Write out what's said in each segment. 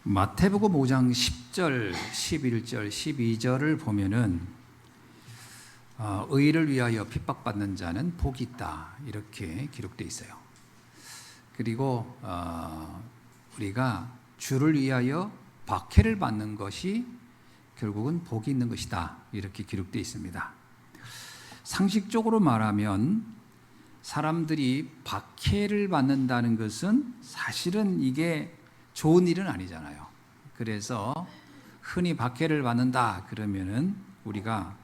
마태복음 5장 10절, 11절, 12절을 보면은 의를 위하여 핍박받는 자는 복이 있다 이렇게 기록되어 있어요. 그리고 우리가 주를 위하여 박해를 받는 것이 결국은 복이 있는 것이다 이렇게 기록되어 있습니다. 상식적으로 말하면 사람들이 박해를 받는다는 것은 사실은 이게 좋은 일은 아니잖아요. 그래서 흔히 박해를 받는다 그러면은 우리가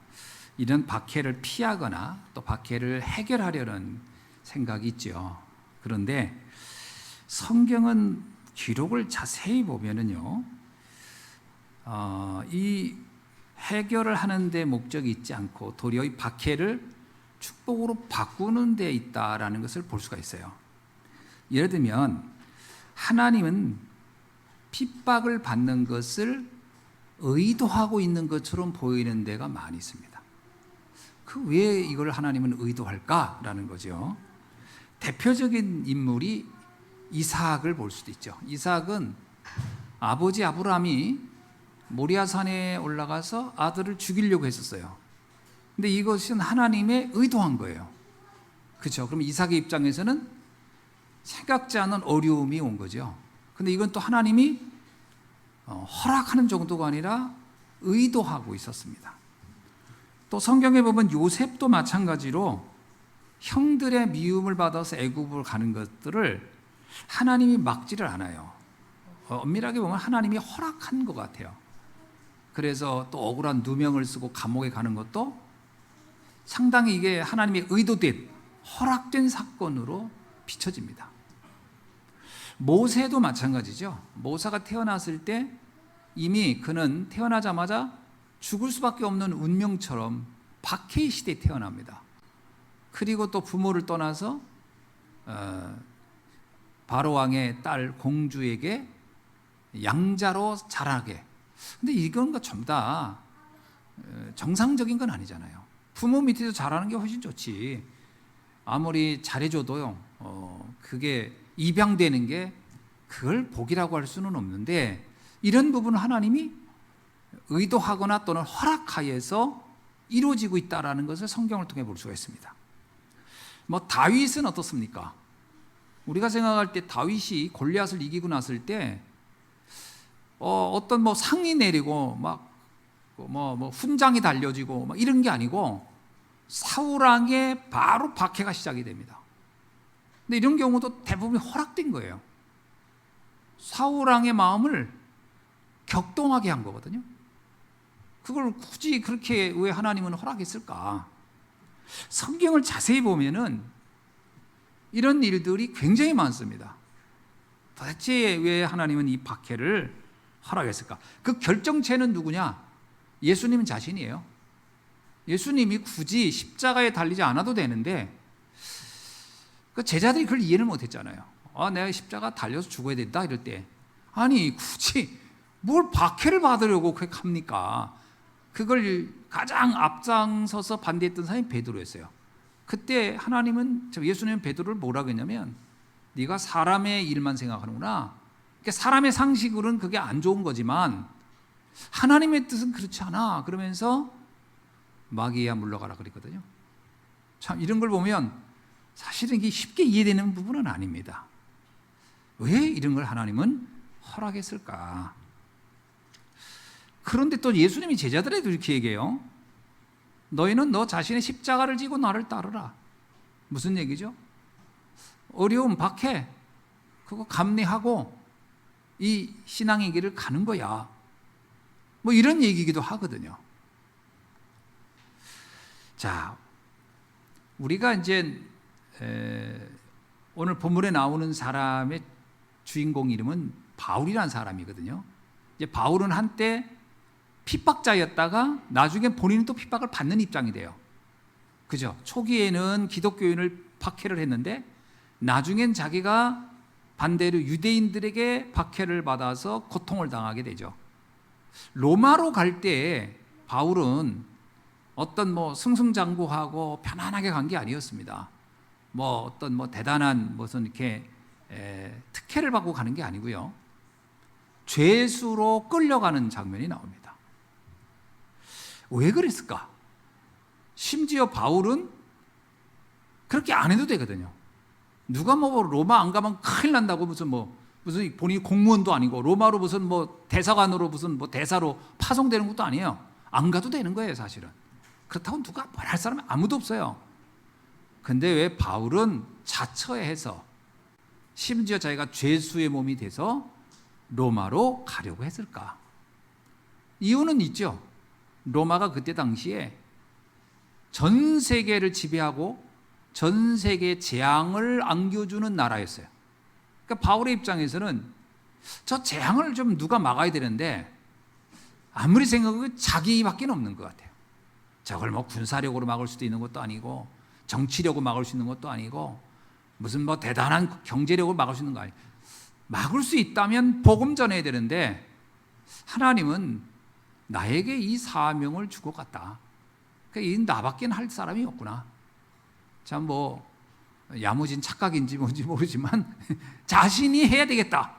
이런 박해를 피하거나 또 박해를 해결하려는 생각이 있죠. 그런데 성경은 기록을 자세히 보면은요, 이 해결을 하는 데 목적이 있지 않고 도리어 이 박해를 축복으로 바꾸는 데 있다라는 것을 볼 수가 있어요. 예를 들면 하나님은 핍박을 받는 것을 의도하고 있는 것처럼 보이는 데가 많이 있습니다. 왜 이걸 하나님은 의도할까라는 거죠. 대표적인 인물이 이삭을 볼 수도 있죠. 이삭은 아버지 아브라함이 모리아산에 올라가서 아들을 죽이려고 했었어요. 근데 이것은 하나님의 의도한 거예요. 그렇죠? 그럼 이삭의 입장에서는 생각지 않은 어려움이 온 거죠. 근데 이건 또 하나님이 허락하는 정도가 아니라 의도하고 있었습니다. 또 성경에 보면 요셉도 마찬가지로 형들의 미움을 받아서 애굽을 가는 것들을 하나님이 막지를 않아요. 엄밀하게 보면 하나님이 허락한 것 같아요. 그래서 또 억울한 누명을 쓰고 감옥에 가는 것도 상당히 이게 하나님의 의도된 허락된 사건으로 비춰집니다. 모세도 마찬가지죠. 모세가 태어났을 때 이미 그는 태어나자마자 죽을 수밖에 없는 운명처럼 박해의 시대에 태어납니다. 그리고 또 부모를 떠나서 바로 왕의 딸 공주에게 양자로 자라게. 근데 이건 전부 다 정상적인 건 아니잖아요. 부모 밑에서 자라는 게 훨씬 좋지. 아무리 잘해줘도요, 그게 입양되는 게 그걸 복이라고 할 수는 없는데, 이런 부분은 하나님이 의도하거나 또는 허락하여서 이루어지고 있다는 것을 성경을 통해 볼 수가 있습니다. 다윗은 어떻습니까? 우리가 생각할 때 다윗이 골리앗을 이기고 났을 때 어떤 상이 내리고 훈장이 달려지고 이런 게 아니고 사울왕에 바로 박해가 시작이 됩니다. 근데 이런 경우도 대부분 허락된 거예요. 사울왕의 마음을 격동하게 한 거거든요. 그걸 굳이 그렇게 왜 하나님은 허락했을까? 성경을 자세히 보면은 이런 일들이 굉장히 많습니다. 도대체 왜 하나님은 이 박해를 허락했을까? 그 결정체는 누구냐? 예수님 자신이에요. 예수님이 굳이 십자가에 달리지 않아도 되는데 그 제자들이 그걸 이해를 못했잖아요. 내가 십자가 달려서 죽어야 된다 이럴 때, 아니 굳이 뭘 박해를 받으려고 그렇게 합니까? 그걸 가장 앞장서서 반대했던 사람이 베드로였어요. 그때 예수님은 베드로를 뭐라고 했냐면, 네가 사람의 일만 생각하는구나. 그러니까 사람의 상식으로는 그게 안 좋은 거지만 하나님의 뜻은 그렇지 않아. 그러면서 마귀야 물러가라 그랬거든요. 참 이런 걸 보면 사실은 이게 쉽게 이해되는 부분은 아닙니다. 왜 이런 걸 하나님은 허락했을까? 그런데 또 예수님이 제자들에도 이렇게 얘기해요. 너희는 너 자신의 십자가를 지고 나를 따르라. 무슨 얘기죠? 어려움, 박해, 그거 감내하고 이 신앙의 길을 가는 거야. 이런 얘기이기도 하거든요. 자, 우리가 이제 오늘 본문에 나오는 사람의 주인공 이름은 바울이라는 사람이거든요. 이제 바울은 한때 핍박자였다가 나중에 본인은 또 핍박을 받는 입장이 돼요. 그죠? 초기에는 기독교인을 박해를 했는데 나중엔 자기가 반대로 유대인들에게 박해를 받아서 고통을 당하게 되죠. 로마로 갈 때 바울은 어떤 승승장구하고 편안하게 간 게 아니었습니다. 어떤 대단한 무슨 이렇게 특혜를 받고 가는 게 아니고요. 죄수로 끌려가는 장면이 나옵니다. 왜 그랬을까? 심지어 바울은 그렇게 안 해도 되거든요. 누가 뭐 로마 안 가면 큰일 난다고 무슨 본인이 공무원도 아니고 로마로 무슨 대사관으로 무슨 대사로 파송되는 것도 아니에요. 안 가도 되는 거예요, 사실은. 그렇다고 누가 뭘 할 사람이 아무도 없어요. 근데 왜 바울은 자처해서 심지어 자기가 죄수의 몸이 돼서 로마로 가려고 했을까? 이유는 있죠. 로마가 그때 당시에 전 세계를 지배하고 전 세계의 재앙을 안겨주는 나라였어요. 그러니까 바울의 입장에서는 저 재앙을 좀 누가 막아야 되는데 아무리 생각해도 자기밖에 없는 것 같아요. 저걸 군사력으로 막을 수도 있는 것도 아니고 정치력으로 막을 수 있는 것도 아니고 무슨 대단한 경제력으로 막을 수 있는 거 아니에요. 막을 수 있다면 복음 전해야 되는데 하나님은 나에게 이 사명을 주고 갔다. 그러니까 이 나밖에 할 사람이 없구나. 참 야무진 착각인지 뭔지 모르지만 자신이 해야 되겠다.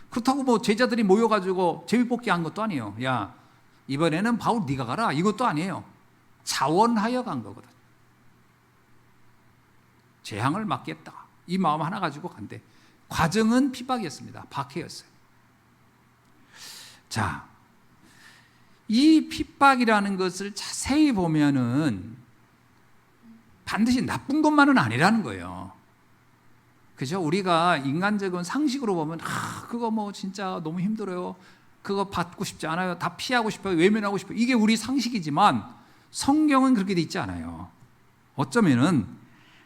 그렇다고 제자들이 모여가지고 제비뽑기 한 것도 아니에요. 야, 이번에는 바울 네가 가라. 이것도 아니에요. 자원하여 간 거거든. 재앙을 막겠다. 이 마음 하나 가지고 간대. 과정은 핍박이었습니다. 박해였어요. 자, 이 핍박이라는 것을 자세히 보면은 반드시 나쁜 것만은 아니라는 거예요. 그죠? 우리가 인간적인 상식으로 보면 그거 진짜 너무 힘들어요. 그거 받고 싶지 않아요. 다 피하고 싶어요. 외면하고 싶어요. 이게 우리 상식이지만 성경은 그렇게 돼 있지 않아요. 어쩌면은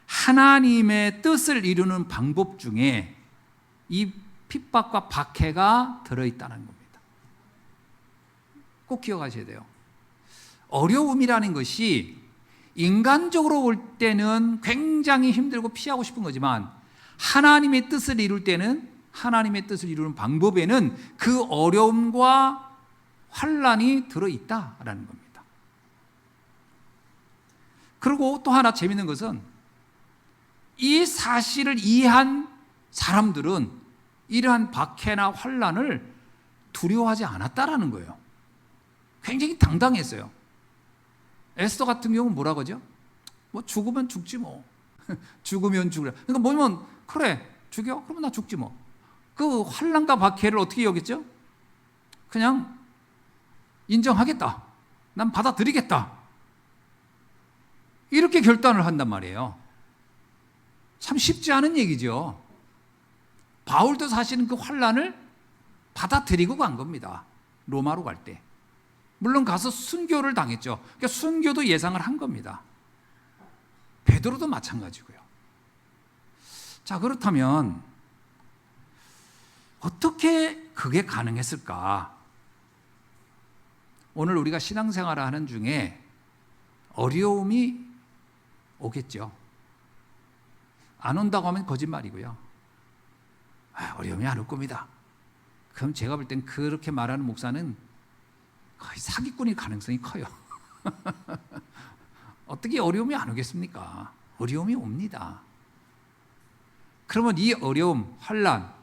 하나님의 뜻을 이루는 방법 중에 이 핍박과 박해가 들어있다는 겁니다. 꼭 기억하셔야 돼요. 어려움이라는 것이 인간적으로 볼 때는 굉장히 힘들고 피하고 싶은 거지만 하나님의 뜻을 이룰 때는 하나님의 뜻을 이루는 방법에는 그 어려움과 환난이 들어있다라는 겁니다. 그리고 또 하나 재밌는 것은 이 사실을 이해한 사람들은 이러한 박해나 환난을 두려워하지 않았다라는 거예요. 굉장히 당당했어요. 에스더 같은 경우는 뭐라고 하죠? 죽으면 죽지 뭐. 죽으면 죽으라. 그러니까 뭐냐면 그래 죽여? 그러면 나 죽지 뭐. 그 환난과 박해를 어떻게 여겼죠? 그냥 인정하겠다. 난 받아들이겠다. 이렇게 결단을 한단 말이에요. 참 쉽지 않은 얘기죠. 바울도 사실은 그 환난을 받아들이고 간 겁니다. 로마로 갈 때. 물론 가서 순교를 당했죠. 그러니까 순교도 예상을 한 겁니다. 베드로도 마찬가지고요. 자, 그렇다면 어떻게 그게 가능했을까? 오늘 우리가 신앙생활을 하는 중에 어려움이 오겠죠. 안 온다고 하면 거짓말이고요. 어려움이 안 올 겁니다. 그럼 제가 볼 땐 그렇게 말하는 목사는 거의 사기꾼일 가능성이 커요. 어떻게 어려움이 안 오겠습니까? 어려움이 옵니다. 그러면 이 어려움, 환난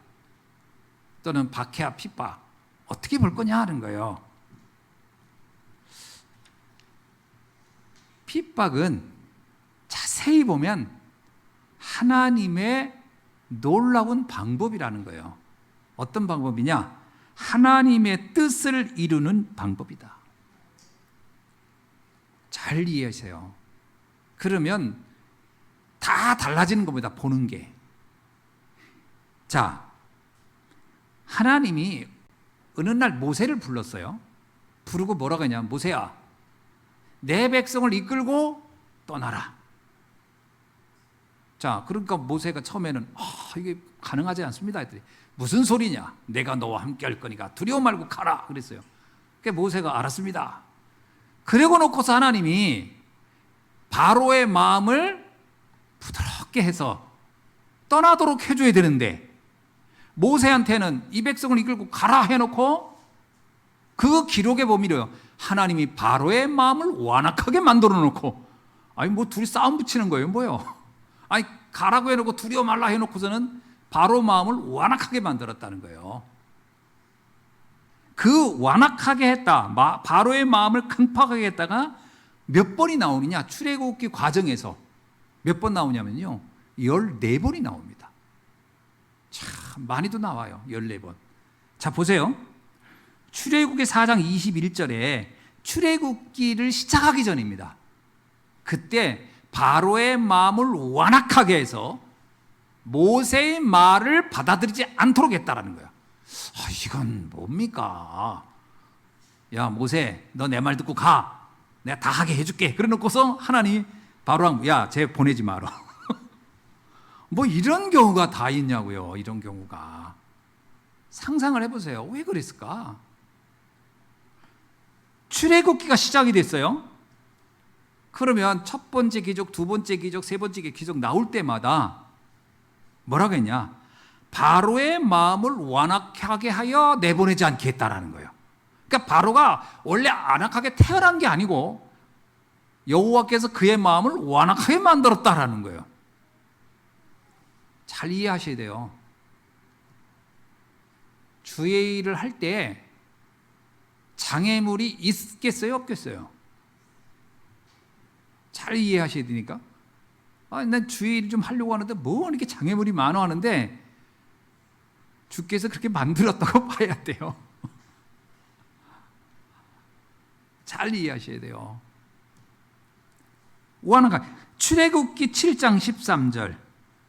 또는 박해와 핍박 어떻게 볼 거냐 하는 거예요. 핍박은 자세히 보면 하나님의 놀라운 방법이라는 거예요. 어떤 방법이냐? 하나님의 뜻을 이루는 방법이다. 잘 이해하세요. 그러면 다 달라지는 겁니다. 보는 게. 자, 하나님이 어느 날 모세를 불렀어요. 부르고 뭐라고 했냐? 모세야, 내 백성을 이끌고 떠나라. 자, 그러니까 모세가 처음에는 이게 가능하지 않습니다 했더니 무슨 소리냐? 내가 너와 함께 할 거니까 두려워 말고 가라 그랬어요. 그러니까 모세가 알았습니다. 그러고 놓고서 하나님이 바로의 마음을 부드럽게 해서 떠나도록 해줘야 되는데 모세한테는 이 백성을 이끌고 가라 해놓고 그 기록에 보면요, 하나님이 바로의 마음을 완악하게 만들어 놓고 둘이 싸움 붙이는 거예요 뭐요? 가라고 해놓고 두려워 말라 해놓고서는 바로 마음을 완악하게 만들었다는 거예요. 그 완악하게 했다, 바로의 마음을 강팍하게 했다가 몇 번이 나오느냐? 출애굽기 과정에서 몇 번 나오냐면요, 14번이 나옵니다. 참 많이도 나와요. 14번. 자, 보세요. 출애굽기 4장 21절에 출애굽기를 시작하기 전입니다. 그때 바로의 마음을 완악하게 해서 모세의 말을 받아들이지 않도록 했다라는 거예요. 이건 뭡니까? 야, 모세, 너 내 말 듣고 가. 내가 다 하게 해줄게. 그래 놓고서 하나님 바로왕, 야, 쟤 보내지 마라. 뭐 이런 경우가 다 있냐고요. 이런 경우가. 상상을 해보세요. 왜 그랬을까? 출애굽기가 시작이 됐어요. 그러면 첫 번째 기적, 두 번째 기적, 세 번째 기적 나올 때마다 뭐라고 했냐? 바로의 마음을 완악하게 하여 내보내지 않겠다라는 거예요. 그러니까 바로가 원래 안악하게 태어난 게 아니고 여호와께서 그의 마음을 완악하게 만들었다라는 거예요. 잘 이해하셔야 돼요. 주의 일을 할 때 장애물이 있겠어요, 없겠어요? 잘 이해하셔야 되니까. 난 주의 일을 좀 하려고 하는데 뭐 이렇게 장애물이 많아 하는데 주께서 그렇게 만들었다고 봐야 돼요. 잘 이해하셔야 돼요. 완악하게. 출애굽기 7장 13절,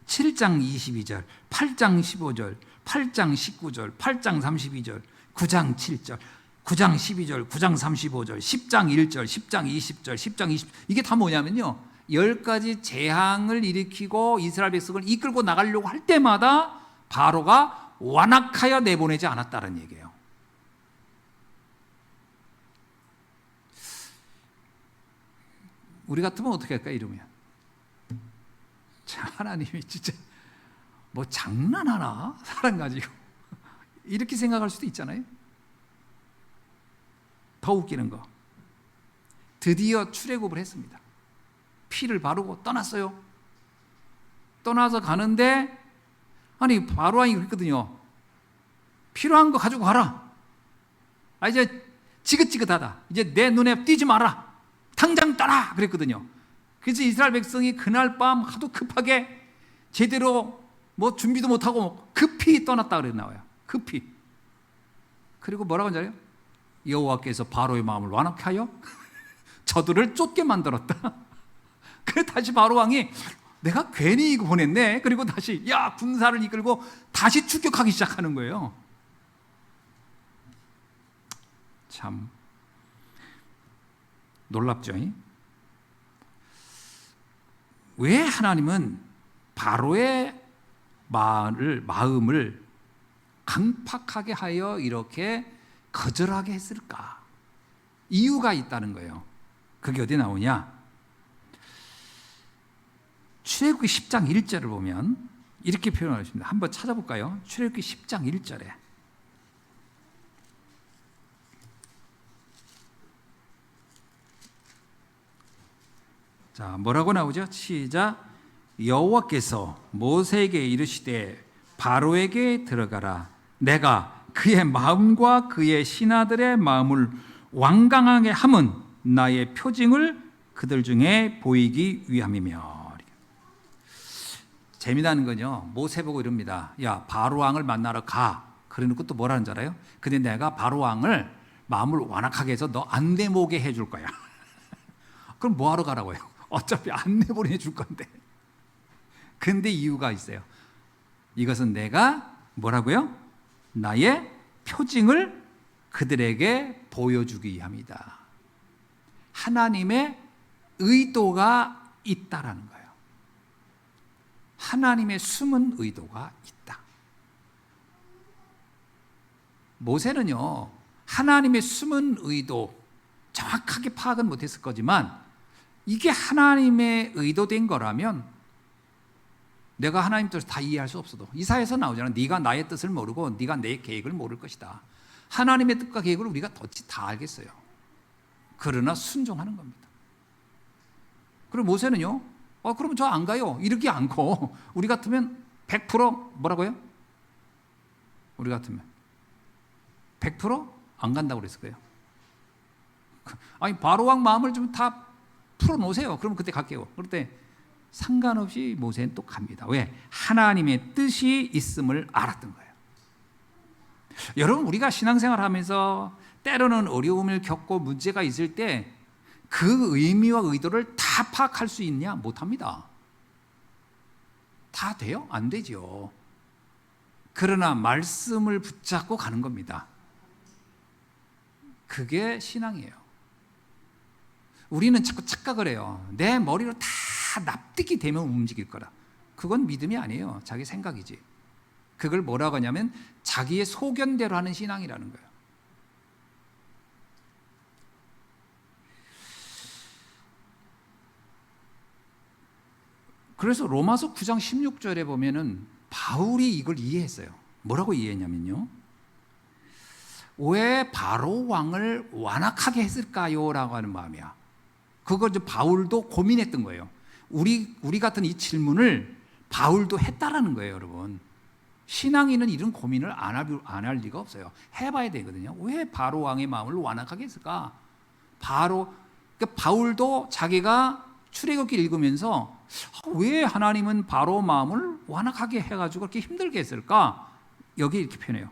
7장 22절, 8장 15절, 8장 19절, 8장 32절, 9장 7절, 9장 12절, 9장 35절, 10장 1절, 10장 20절, 10장 20절. 이게 다 뭐냐면요, 10가지 재앙을 일으키고 이스라엘 백성을 이끌고 나가려고 할 때마다 바로가 완악하여 내보내지 않았다는 얘기예요. 우리 같으면 어떻게 할까? 이러면 자, 하나님이 진짜 뭐 장난하나? 사람 가지고 이렇게 생각할 수도 있잖아요. 더 웃기는 거, 드디어 출애굽을 했습니다. 피를 바르고 떠났어요. 떠나서 가는데 아니 바로왕이 그랬거든요. 필요한 거 가지고 가라. 이제 지긋지긋하다. 이제 내 눈에 띄지 마라. 당장 떠나. 그랬거든요. 그래서 이스라엘 백성이 그날 밤 하도 급하게 제대로 뭐 준비도 못하고 급히 떠났다 그래 나와요. 급히. 그리고 뭐라고 하는지 알아요? 여호와께서 바로의 마음을 완악하게 하여 저들을 쫓게 만들었다. 그래 다시 바로왕이 내가 괜히 이거 보냈네. 그리고 다시 군사를 이끌고 다시 추격하기 시작하는 거예요. 참 놀랍죠? 왜 하나님은 바로의 마음을 강팍하게 하여 이렇게 거절하게 했을까? 이유가 있다는 거예요. 그게 어디 나오냐? 출애굽기 10장 1절을 보면 이렇게 표현하십니다. 한번 찾아볼까요? 출애굽기 10장 1절에 자, 뭐라고 나오죠? 시작. 여호와께서 모세에게 이르시되 바로에게 들어가라. 내가 그의 마음과 그의 신하들의 마음을 완강하게 함은 나의 표징을 그들 중에 보이기 위함이며. 재미나는 건요, 모세 보고 이럽니다. 야, 바로왕을 만나러 가. 그래놓고 또 뭐라는 줄 알아요? 근데 내가 바로왕을 마음을 완악하게 해서 너 안 내보게 해줄 거야. 그럼 뭐하러 가라고요? 어차피 안 내보내줄 건데. 근데 이유가 있어요. 이것은 내가 뭐라고요? 나의 표징을 그들에게 보여주기 위함이다. 하나님의 의도가 있다라는 거예요. 하나님의 숨은 의도가 있다. 모세는요, 하나님의 숨은 의도 정확하게 파악은 못했을 거지만 이게 하나님의 의도된 거라면 내가 하나님 뜻을 다 이해할 수 없어도, 이사야에서 나오잖아요. 네가 나의 뜻을 모르고 네가 내 계획을 모를 것이다. 하나님의 뜻과 계획을 우리가 어찌 다 알겠어요. 그러나 순종하는 겁니다. 그리고 모세는요, 그럼 저 안 가요. 이러지 않고 우리 같으면 100% 뭐라고요? 우리 같으면 100% 안 간다고 그랬을 거예요. 아니 바로 왕 마음을 좀 다 풀어놓으세요. 그러면 그때 갈게요. 그럴 때 상관없이 모세는 또 갑니다. 왜? 하나님의 뜻이 있음을 알았던 거예요. 여러분, 우리가 신앙생활 하면서 때로는 어려움을 겪고 문제가 있을 때 그 의미와 의도를 다 파악할 수 있냐? 못합니다. 다 돼요? 안 되죠. 그러나 말씀을 붙잡고 가는 겁니다. 그게 신앙이에요. 우리는 자꾸 착각을 해요. 내 머리로 다 납득이 되면 움직일 거라. 그건 믿음이 아니에요. 자기 생각이지. 그걸 뭐라고 하냐면 자기의 소견대로 하는 신앙이라는 거예요. 그래서 로마서 9장 16절에 보면은 바울이 이걸 이해했어요. 뭐라고 이해했냐면요, 왜 바로 왕을 완악하게 했을까요? 라고 하는 마음이야. 그걸 바울도 고민했던 거예요. 우리 같은 이 질문을 바울도 했다라는 거예요, 여러분. 신앙인은 이런 고민을 안 할 리가 없어요. 해봐야 되거든요. 왜 바로 왕의 마음을 완악하게 했을까? 그러니까 바울도 자기가 출애굽기 읽으면서 왜 하나님은 바로 마음을 완악하게 해가지고 그렇게 힘들게 했을까? 여기 이렇게 표현해요.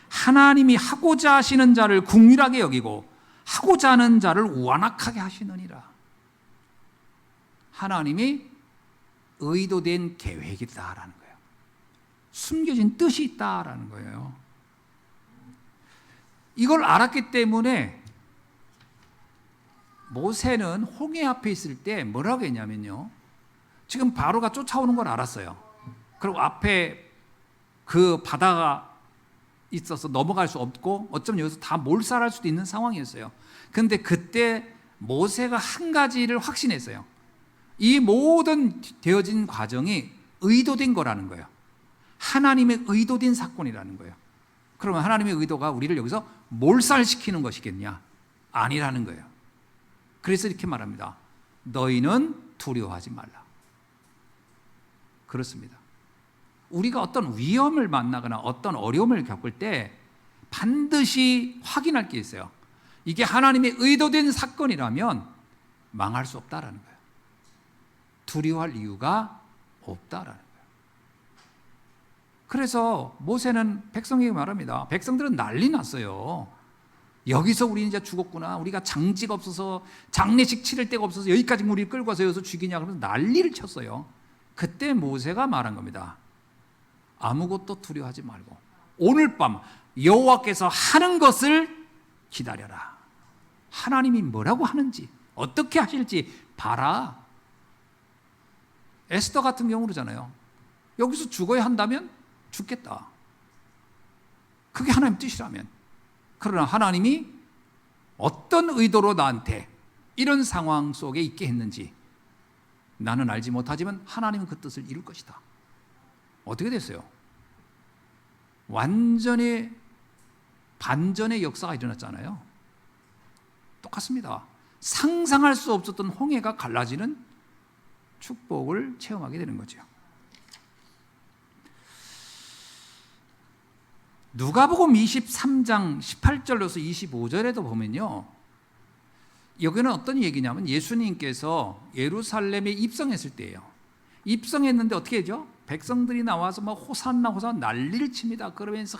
하나님이 하고자 하시는 자를 긍휼하게 여기고 하고자 하는 자를 완악하게 하시느니라. 하나님이 의도된 계획이 있다라는 거예요. 숨겨진 뜻이 있다라는 거예요. 이걸 알았기 때문에 모세는 홍해 앞에 있을 때 뭐라고 했냐면요, 지금 바로가 쫓아오는 걸 알았어요. 그리고 앞에 그 바다가 있어서 넘어갈 수 없고 어쩌면 여기서 다 몰살할 수도 있는 상황이었어요. 그런데 그때 모세가 한 가지를 확신했어요. 이 모든 되어진 과정이 의도된 거라는 거예요. 하나님의 의도된 사건이라는 거예요. 그러면 하나님의 의도가 우리를 여기서 몰살시키는 것이겠냐? 아니라는 거예요. 그래서 이렇게 말합니다. 너희는 두려워하지 말라. 그렇습니다. 우리가 어떤 위험을 만나거나 어떤 어려움을 겪을 때 반드시 확인할 게 있어요. 이게 하나님의 의도된 사건이라면 망할 수 없다라는 거예요. 두려워할 이유가 없다라는 거예요. 그래서 모세는 백성에게 말합니다. 백성들은 난리 났어요. 여기서 우리 이제 죽었구나. 우리가 장지가 없어서 장례식 치를 데가 없어서 여기까지 우리를 끌고 와서 여기서 죽이냐 그러면서 난리를 쳤어요. 그때 모세가 말한 겁니다. 아무것도 두려워하지 말고 오늘 밤 여호와께서 하는 것을 기다려라. 하나님이 뭐라고 하는지 어떻게 하실지 봐라. 에스더 같은 경우 그러잖아요. 여기서 죽어야 한다면 죽겠다. 그게 하나님 뜻이라면. 그러나 하나님이 어떤 의도로 나한테 이런 상황 속에 있게 했는지 나는 알지 못하지만 하나님은 그 뜻을 이룰 것이다. 어떻게 됐어요? 완전히 반전의 역사가 일어났잖아요. 똑같습니다. 상상할 수 없었던 홍해가 갈라지는 축복을 체험하게 되는 거죠. 누가복음 23장 18절로서 25절에도 보면요, 여기는 어떤 얘기냐면 예수님께서 예루살렘에 입성했을 때예요. 입성했는데 어떻게 하죠? 백성들이 나와서 막 호산나 난리를 칩니다. 그러면서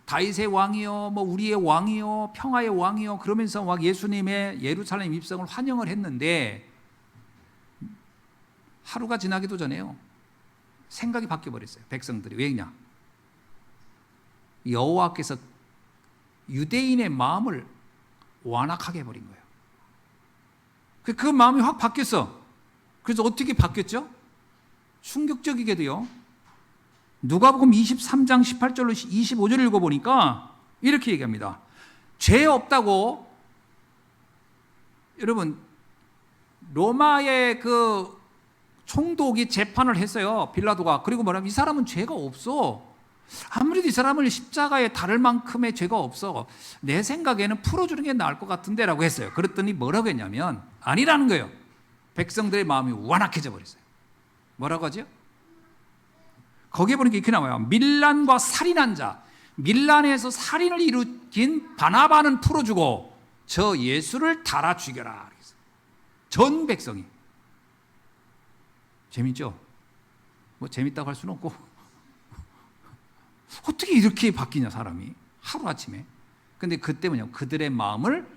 다윗의 왕이요, 우리의 왕이요, 평화의 왕이요, 그러면서 막 예수님의 예루살렘 입성을 환영을 했는데 하루가 지나기도 전에요, 생각이 바뀌어 버렸어요. 백성들이. 왜냐? 여호와께서 유대인의 마음을 완악하게 해버린 거예요. 그 마음이 확 바뀌었어. 그래서 어떻게 바뀌었죠? 충격적이게도요, 누가복음 23장 18절로 25절 읽어보니까 이렇게 얘기합니다. 죄 없다고, 여러분, 로마의 그 총독이 재판을 했어요. 빌라도가. 그리고 뭐냐면 이 사람은 죄가 없어. 아무래도 이 사람을 십자가에 달을 만큼의 죄가 없어. 내 생각에는 풀어주는 게 나을 것 같은데 라고 했어요. 그랬더니 뭐라고 했냐면 아니라는 거예요. 백성들의 마음이 완악해져 버렸어요. 뭐라고 하죠? 거기에 보니까 이렇게 나와요. 밀란과 살인한 자, 밀란에서 살인을 일으킨 바나바는 풀어주고 저 예수를 달아 죽여라. 전 백성이. 재밌죠? 뭐 재밌다고 할 수는 없고 어떻게 이렇게 바뀌냐 사람이 하루아침에. 근데 그때 뭐냐, 그들의 마음을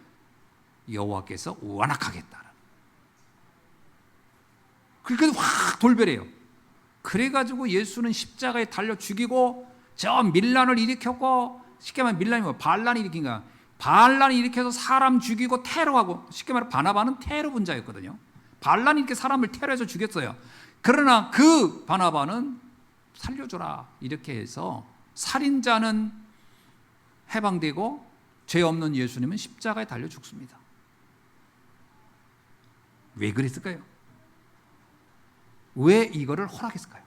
여호와께서 완악하겠다. 그러니까 확 돌변해요. 그래가지고 예수는 십자가에 달려 죽이고 저 밀란을 일으켰고, 쉽게 말하면 밀란이 뭐 반란이 일으킨 거야. 반란이 일으켜서 사람 죽이고 테러하고, 쉽게 말하면 바나바는 테러 분자였거든요. 반란이 이렇게 사람을 테러해서 죽였어요. 그러나 그 바나바는 살려줘라 이렇게 해서 살인자는 해방되고 죄 없는 예수님은 십자가에 달려 죽습니다. 왜 그랬을까요? 왜 이거를 허락했을까요?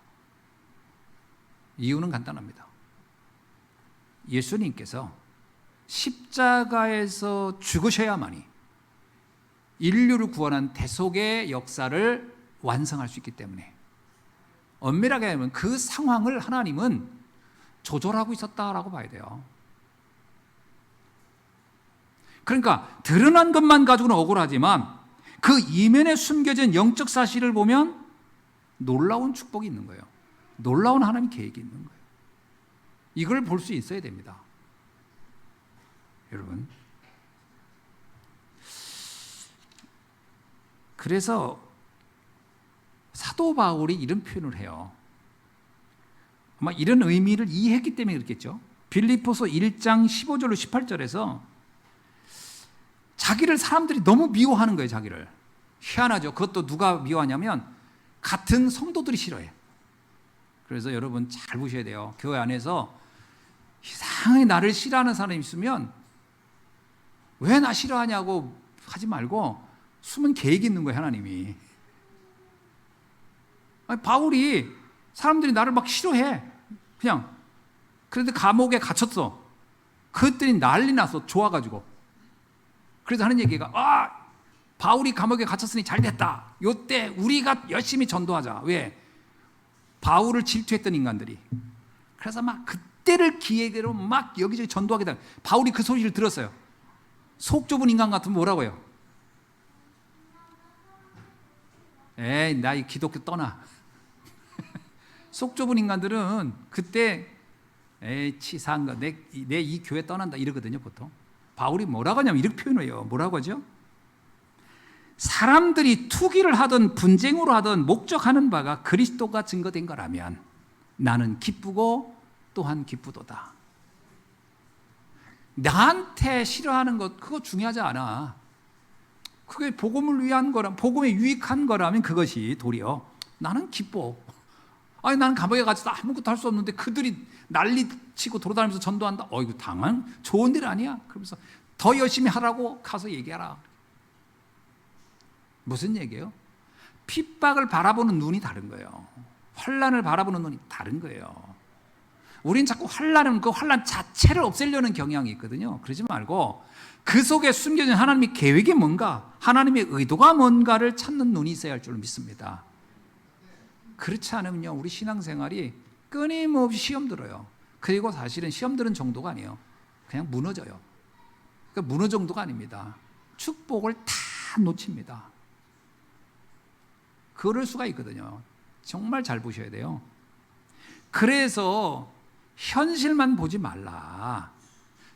이유는 간단합니다. 예수님께서 십자가에서 죽으셔야만이 인류를 구원한 대속의 역사를 완성할 수 있기 때문에, 엄밀하게 하면 그 상황을 하나님은 조절하고 있었다라고 봐야 돼요. 그러니까 드러난 것만 가지고는 억울하지만 그 이면에 숨겨진 영적 사실을 보면 놀라운 축복이 있는 거예요. 놀라운 하나님 계획이 있는 거예요. 이걸 볼 수 있어야 됩니다. 여러분, 그래서 사도 바울이 이런 표현을 해요. 아마 이런 의미를 이해했기 때문에 그렇겠죠. 빌립보서 1장 15절로 18절에서 자기를 사람들이 너무 미워하는 거예요. 자기를. 희한하죠. 그것도 누가 미워하냐면 같은 성도들이 싫어해. 그래서 여러분 잘 보셔야 돼요. 교회 안에서 이상하게 나를 싫어하는 사람이 있으면 왜 나 싫어하냐고 하지 말고 숨은 계획이 있는 거예요. 하나님이. 아니, 바울이 사람들이 나를 막 싫어해. 그냥. 그런데 감옥에 갇혔어. 그것들이 난리 났어. 좋아가지고. 그래서 하는 얘기가, 바울이 감옥에 갇혔으니 잘 됐다. 요때 우리가 열심히 전도하자. 왜? 바울을 질투했던 인간들이. 그래서 막 그때를 기회로 막 여기저기 전도하게 돼. 바울이 그 소리를 들었어요. 속 좁은 인간 같으면 뭐라고 해요? 에이, 나 이 기독교 떠나. 속 좁은 인간들은 그때 에이, 치사한 거, 내 이 교회 떠난다 이러거든요, 보통. 바울이 뭐라고 하냐면 이렇게 표현해요. 뭐라고 하죠? 사람들이 투기를 하든 분쟁으로 하든 목적하는 바가 그리스도가 증거된 거라면 나는 기쁘고 또한 기쁘도다. 나한테 싫어하는 것, 그거 중요하지 않아. 그게 복음을 위한 거라, 복음에 유익한 거라면 그것이 도리어 나는 기뻐. 아니, 나는 감옥에 갇혀서 아무것도 할 수 없는데 그들이 난리치고 돌아다니면서 전도한다. 이거 당연 좋은 일 아니야. 그러면서 더 열심히 하라고 가서 얘기하라. 무슨 얘기예요? 핍박을 바라보는 눈이 다른 거예요. 환난을 바라보는 눈이 다른 거예요. 우린 자꾸 환난은 그 환난 자체를 없애려는 경향이 있거든요. 그러지 말고 그 속에 숨겨진 하나님의 계획이 뭔가, 하나님의 의도가 뭔가를 찾는 눈이 있어야 할 줄 믿습니다. 그렇지 않으면요, 우리 신앙생활이 끊임없이 시험 들어요. 그리고 사실은 시험 들은 정도가 아니에요. 그냥 무너져요. 그러니까 무너 정도가 아닙니다. 축복을 다 놓칩니다. 그럴 수가 있거든요. 정말 잘 보셔야 돼요. 그래서 현실만 보지 말라.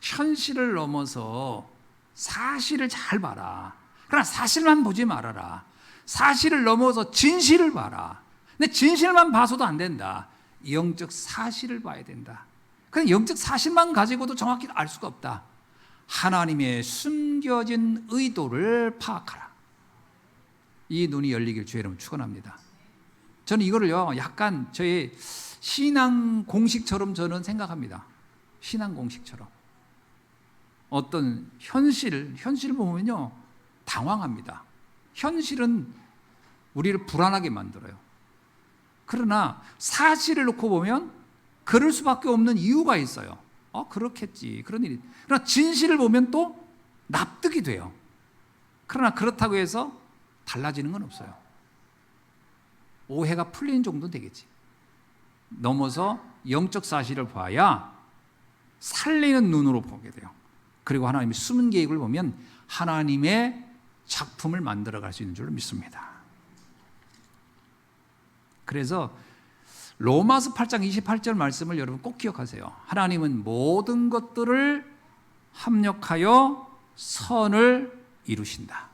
현실을 넘어서 사실을 잘 봐라. 그러나 사실만 보지 말아라. 사실을 넘어서 진실을 봐라. 근데 진실만 봐서도 안 된다. 영적 사실을 봐야 된다. 그냥 영적 사실만 가지고도 정확히 알 수가 없다. 하나님의 숨겨진 의도를 파악하라. 이 눈이 열리길 주의 이름으로 축원합니다. 저는 이거를요, 약간 저의 신앙 공식처럼 저는 생각합니다. 신앙 공식처럼. 어떤 현실을 보면요, 당황합니다. 현실은 우리를 불안하게 만들어요. 그러나 사실을 놓고 보면 그럴 수밖에 없는 이유가 있어요. 그렇겠지. 그런 일이. 그러나 진실을 보면 또 납득이 돼요. 그러나 그렇다고 해서 달라지는 건 없어요. 오해가 풀리는 정도는 되겠지. 넘어서 영적 사실을 봐야 살리는 눈으로 보게 돼요. 그리고 하나님의 숨은 계획을 보면 하나님의 작품을 만들어갈 수 있는 줄로 믿습니다. 그래서 로마서 8장 28절 말씀을 여러분 꼭 기억하세요. 하나님은 모든 것들을 합력하여 선을 이루신다.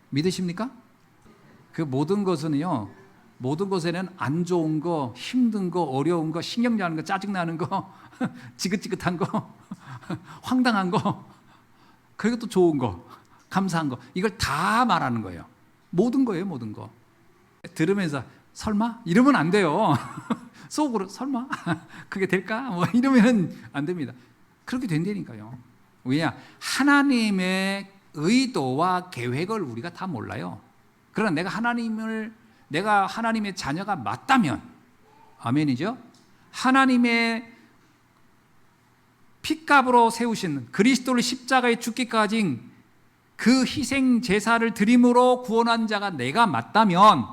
믿으십니까? 그 모든 것은요, 모든 것에는 안 좋은 거, 힘든 거, 어려운 거, 신경나는 거, 짜증나는 거, 지긋지긋한 거, 황당한 거, 그리고 또 좋은 거, 감사한 거, 이걸 다 말하는 거예요. 모든 거예요, 모든 거. 들으면서 설마? 이러면 안 돼요. 속으로 설마? 그게 될까? 뭐 이러면 안 됩니다. 그렇게 된다니까요. 왜냐? 하나님의 의도와 계획을 우리가 다 몰라요. 그러나 내가 하나님의 자녀가 맞다면, 아멘이죠? 하나님의 핏값으로 세우신 그리스도를 십자가에 죽기까지 그 희생 제사를 드림으로 구원한 자가 내가 맞다면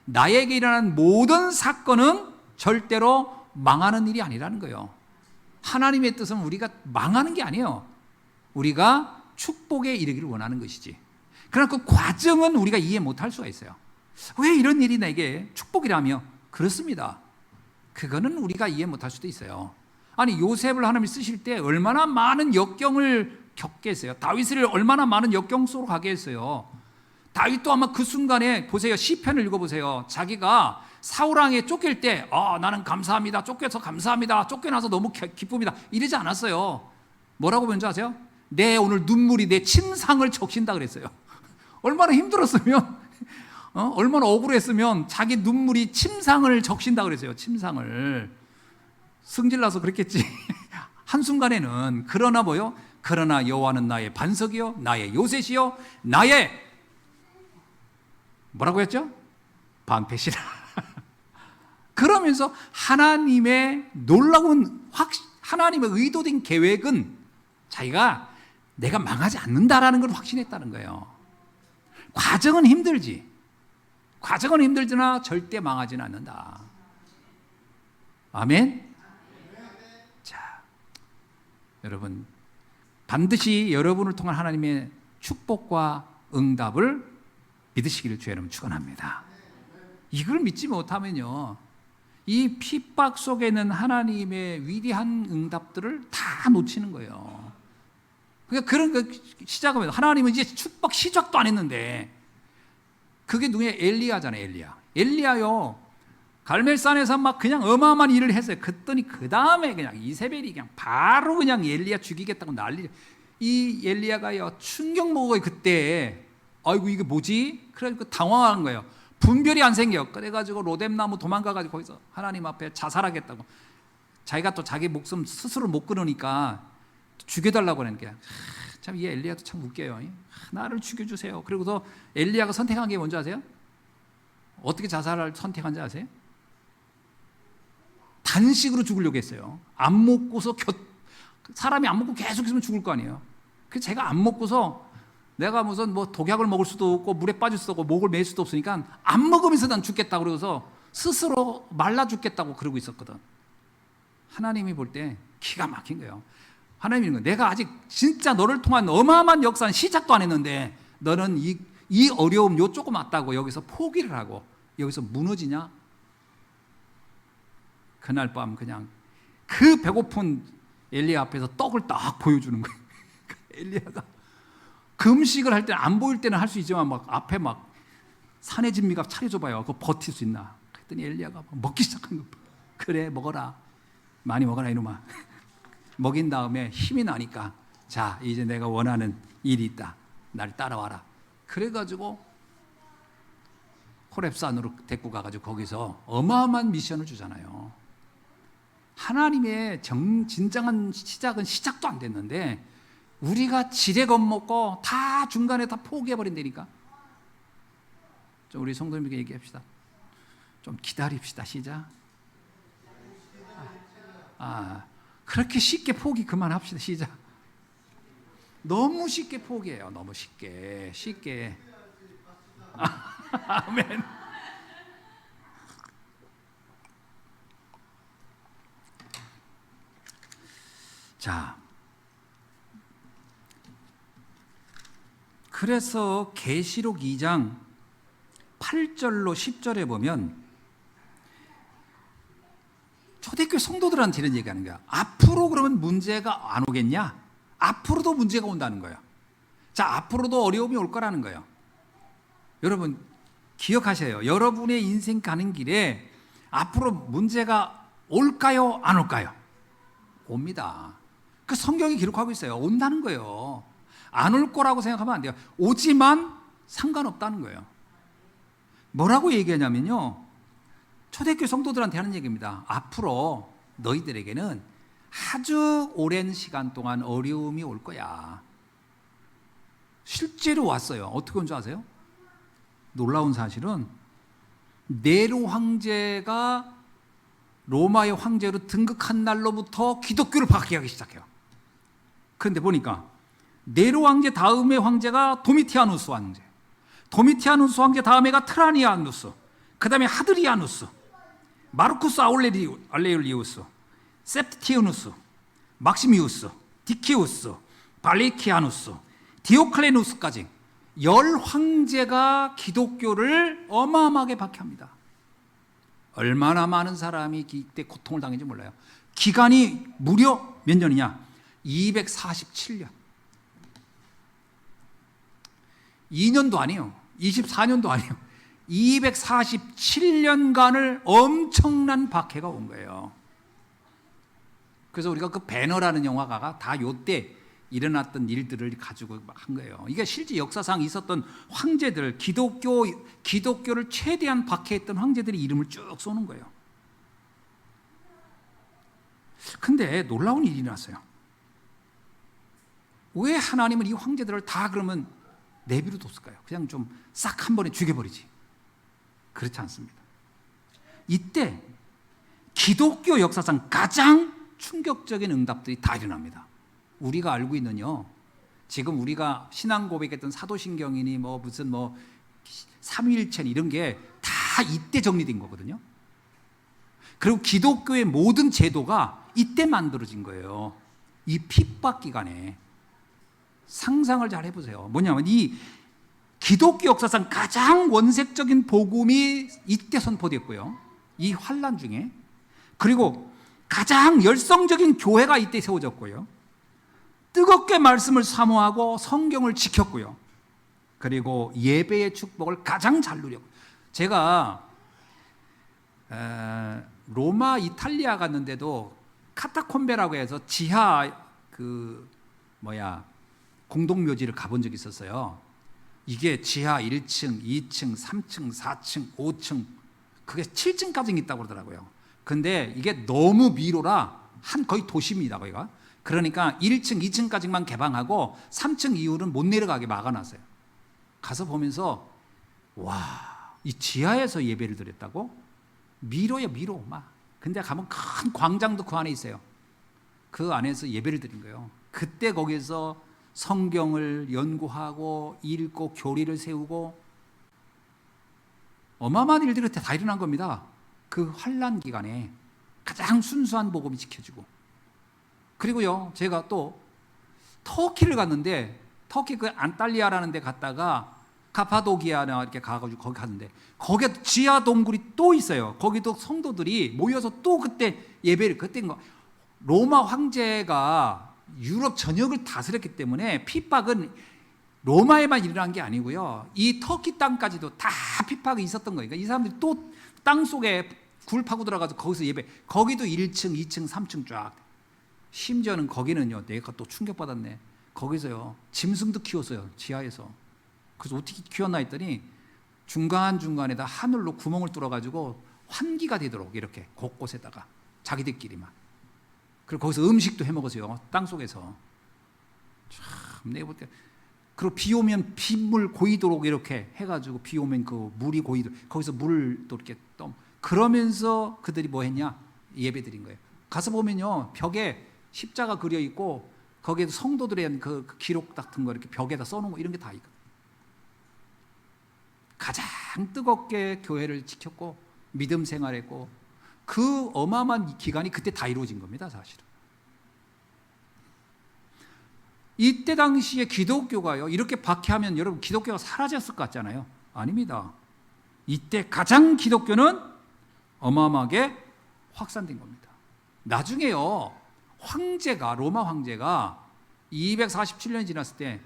나에게 일어난 모든 사건은 절대로 망하는 일이 아니라는 거예요. 하나님의 뜻은 우리가 망하는 게 아니에요. 우리가 축복에 이르기를 원하는 것이지. 그러나 그 과정은 우리가 이해 못할 수가 있어요. 왜 이런 일이 내게 축복이라며? 그렇습니다. 그거는 우리가 이해 못할 수도 있어요. 아니, 요셉을 하나님이 쓰실 때 얼마나 많은 역경을 겪게 했어요. 다윗을 얼마나 많은 역경 속으로 가게 했어요. 다윗도 아마 그 순간에 보세요. 시편을 읽어보세요. 자기가 사울왕에 쫓길 때 나는 감사합니다. 쫓겨서 감사합니다. 쫓겨나서 너무 기쁩니다. 이러지 않았어요. 뭐라고 뭔지 아세요? 내 오늘 눈물이 내 침상을 적신다 그랬어요. 얼마나 힘들었으면, 얼마나 억울했으면 자기 눈물이 침상을 적신다 그랬어요. 침상을. 승질나서 그랬겠지. 한순간에는. 그러나 뭐요? 그러나 여호와는 나의 반석이요 나의 요새시요 나의 뭐라고 했죠? 방패시라. 그러면서 하나님의 놀라운 하나님의 의도된 계획은 자기가 내가 망하지 않는다라는 걸 확신했다는 거예요. 과정은 힘들지. 과정은 힘들지나 절대 망하지는 않는다. 아멘. 자, 여러분 반드시 여러분을 통한 하나님의 축복과 응답을 믿으시기를 주의 이름으로 축원합니다. 이걸 믿지 못하면요, 이 핍박 속에는 하나님의 위대한 응답들을 다 놓치는 거예요. 그러니까 그런 거 시작하면 하나님은 이제 축복 시작도 안 했는데, 그게 누구냐? 엘리야잖아요. 엘리야요, 갈멜산에서 막 그냥 어마어마한 일을 했어요. 그랬더니 그 다음에 그냥 이세벨이 그냥 바로 그냥 엘리야 죽이겠다고 난리. 이 엘리야가요 충격 먹어요. 그때 아이고 이게 뭐지? 그래가지고 당황한 거예요. 분별이 안 생겨. 그래가지고 로뎀나무 도망가가지고 거기서 하나님 앞에 자살하겠다고. 자기가 또 자기 목숨 스스로 못 끊으니까 죽여달라고 하는 게, 참 이 엘리야도 참 웃겨요. 나를 죽여주세요. 그리고서 엘리야가 선택한 게 뭔지 아세요? 어떻게 자살을 선택한지 아세요? 단식으로 죽으려고 했어요. 안 먹고서 사람이 안 먹고 계속 있으면 죽을 거 아니에요. 그래서 제가 안 먹고서 내가 무슨 뭐 독약을 먹을 수도 없고 물에 빠질 수도 없고 목을 맬 수도 없으니까 안 먹으면서 난 죽겠다고 그러고서 스스로 말라 죽겠다고 그러고 있었거든. 하나님이 볼 때 기가 막힌 거예요. 하나님이 내가 아직 진짜 너를 통한 어마어마한 역사는 시작도 안 했는데 너는 이 어려움 요 조금 왔다고 여기서 포기를 하고 여기서 무너지냐? 그날 밤 그냥 그 배고픈 엘리야 앞에서 떡을 딱 보여주는 거예요. 엘리야가 금식을 할 때는 안 보일 때는 할 수 있지만 막 앞에 막 산의 진미가 차려줘봐요. 그거 버틸 수 있나? 그랬더니 엘리야가 먹기 시작한 거. 그래 먹어라. 많이 먹어라 이놈아. 먹인 다음에 힘이 나니까 자 이제 내가 원하는 일이 있다. 날 따라와라. 그래가지고 호렙산으로 데리고 가가지고 거기서 어마어마한 미션을 주잖아요. 하나님의 진정한 시작은 시작도 안 됐는데 우리가 지레 겁먹고 다 중간에 다 포기해버린다니까. 좀 우리 성도님에게 얘기합시다. 좀 기다립시다. 시작. 그렇게 쉽게 포기 그만합시다. 시작. 너무 쉽게 포기해요. 너무 쉽게. 아멘. 자, 그래서 계시록 2장 8절로 10절에 보면 초대교회 성도들한테 이런 얘기하는 거야. 앞으로 그러면 문제가 안 오겠냐? 앞으로도 문제가 온다는 거예요. 자, 앞으로도 어려움이 올 거라는 거예요. 여러분 기억하셔요. 여러분의 인생 가는 길에 앞으로 문제가 올까요? 안 올까요? 옵니다. 그 성경이 기록하고 있어요. 온다는 거예요. 안 올 거라고 생각하면 안 돼요. 오지만 상관없다는 거예요. 뭐라고 얘기하냐면요, 초대교회 성도들한테 하는 얘기입니다. 앞으로 너희들에게는 아주 오랜 시간 동안 어려움이 올 거야. 실제로 왔어요. 어떻게 온 줄 아세요? 놀라운 사실은 네로 황제가 로마의 황제로 등극한 날로부터 기독교를 박해하기 시작해요. 그런데 보니까 네로 황제 다음의 황제가 도미티아누스 황제, 도미티아누스 황제 다음에가 트라니아누스, 그 다음에 하드리아누스, 마르쿠스 아울레리우스, septianus, 막시미우스, 디키우스, 발리키아누스, 디오클레누스까지 10황제가 기독교를 어마어마하게 박해합니다. 얼마나 많은 사람이 이때 고통을 당했는지 몰라요. 기간이 무려 몇 년이냐? 247년. 2년도 아니에요. 24년도 아니에요. 247년간을 엄청난 박해가 온 거예요. 그래서 우리가 그 배너라는 영화가 다 요때 일어났던 일들을 가지고 한 거예요. 이게 실제 역사상 있었던 황제들, 기독교를 최대한 박해했던 황제들의 이름을 쭉 쏘는 거예요. 근데 놀라운 일이 났어요. 왜 하나님은 이 황제들을 다 그러면 내비로 뒀을까요? 그냥 좀 싹 한 번에 죽여버리지. 그렇지 않습니다. 이때 기독교 역사상 가장 충격적인 응답들이 다 일어납니다. 우리가 알고 있는요, 지금 우리가 신앙 고백했던 사도신경이니 무슨 삼위일체 이런 게 다 이때 정리된 거거든요. 그리고 기독교의 모든 제도가 이때 만들어진 거예요. 이 핍박 기간에. 상상을 잘 해보세요. 뭐냐면 이 기독교 역사상 가장 원색적인 복음이 이때 선포됐고요, 이 환난 중에. 그리고 가장 열성적인 교회가 이때 세워졌고요, 뜨겁게 말씀을 사모하고 성경을 지켰고요, 그리고 예배의 축복을 가장 잘 누렸고. 제가 로마 이탈리아 갔는데도 카타콤베라고 해서 지하 공동묘지를 가본 적이 있었어요. 이게 지하 1층, 2층, 3층, 4층, 5층, 그게 7층까지 있다고 그러더라고요. 근데 이게 너무 미로라 거의 도시입니다, 거기가. 그러니까 1층, 2층까지만 개방하고 3층 이후는 못 내려가게 막아놨어요. 가서 보면서 와, 이 지하에서 예배를 드렸다고? 미로예요, 미로 막. 근데 가면 큰 광장도 그 안에 있어요. 그 안에서 예배를 드린 거예요. 그때 거기서 성경을 연구하고 읽고 교리를 세우고 어마어마한 일들이 다 일어난 겁니다. 그 환난 기간에 가장 순수한 복음이 지켜지고. 그리고요, 제가 또 터키를 갔는데, 터키 그 안탈리아라는 데 갔다가 카파도기아나 이렇게 가가지고 거기 갔는데, 거기에 지하 동굴이 또 있어요. 거기도 성도들이 모여서 또 그때 예배를, 그때 로마 황제가 유럽 전역을 다스렸기 때문에 핍박은 로마에만 일어난 게 아니고요, 이 터키 땅까지도 다 핍박이 있었던 거예요. 그러니까 이 사람들이 또 땅 속에 굴 파고 들어가서 거기서 예배, 거기도 1층, 2층, 3층 쫙. 심지어는 거기는요, 내가 또 충격받았네. 거기서요, 짐승도 키웠어요, 지하에서. 그래서 어떻게 키웠나 했더니 중간중간에다 하늘로 구멍을 뚫어가지고 환기가 되도록 이렇게 곳곳에다가 자기들끼리만. 그리고 거기서 음식도 해 먹었어요, 땅 속에서. 참, 내가 볼 때. 그리고 비 오면 빗물 고이도록 이렇게 해가지고, 비 오면 그 물이 고이도록, 거기서 물도 이렇게 그러면서 그들이 뭐 했냐? 예배 드린 거예요. 가서 보면요, 벽에 십자가 그려 있고, 거기에도 성도들의 그 기록 같은 거 이렇게 벽에다 써놓은 거, 이런 게 다 있거든요. 가장 뜨겁게 교회를 지켰고, 믿음 생활했고, 그 어마어마한 기간이 그때 다 이루어진 겁니다, 사실은. 이때 당시에 기독교가요, 이렇게 박해하면 여러분 기독교가 사라졌을 것 같잖아요. 아닙니다. 이때 가장 기독교는 어마어마하게 확산된 겁니다. 나중에요, 로마 황제가 247년이 지났을 때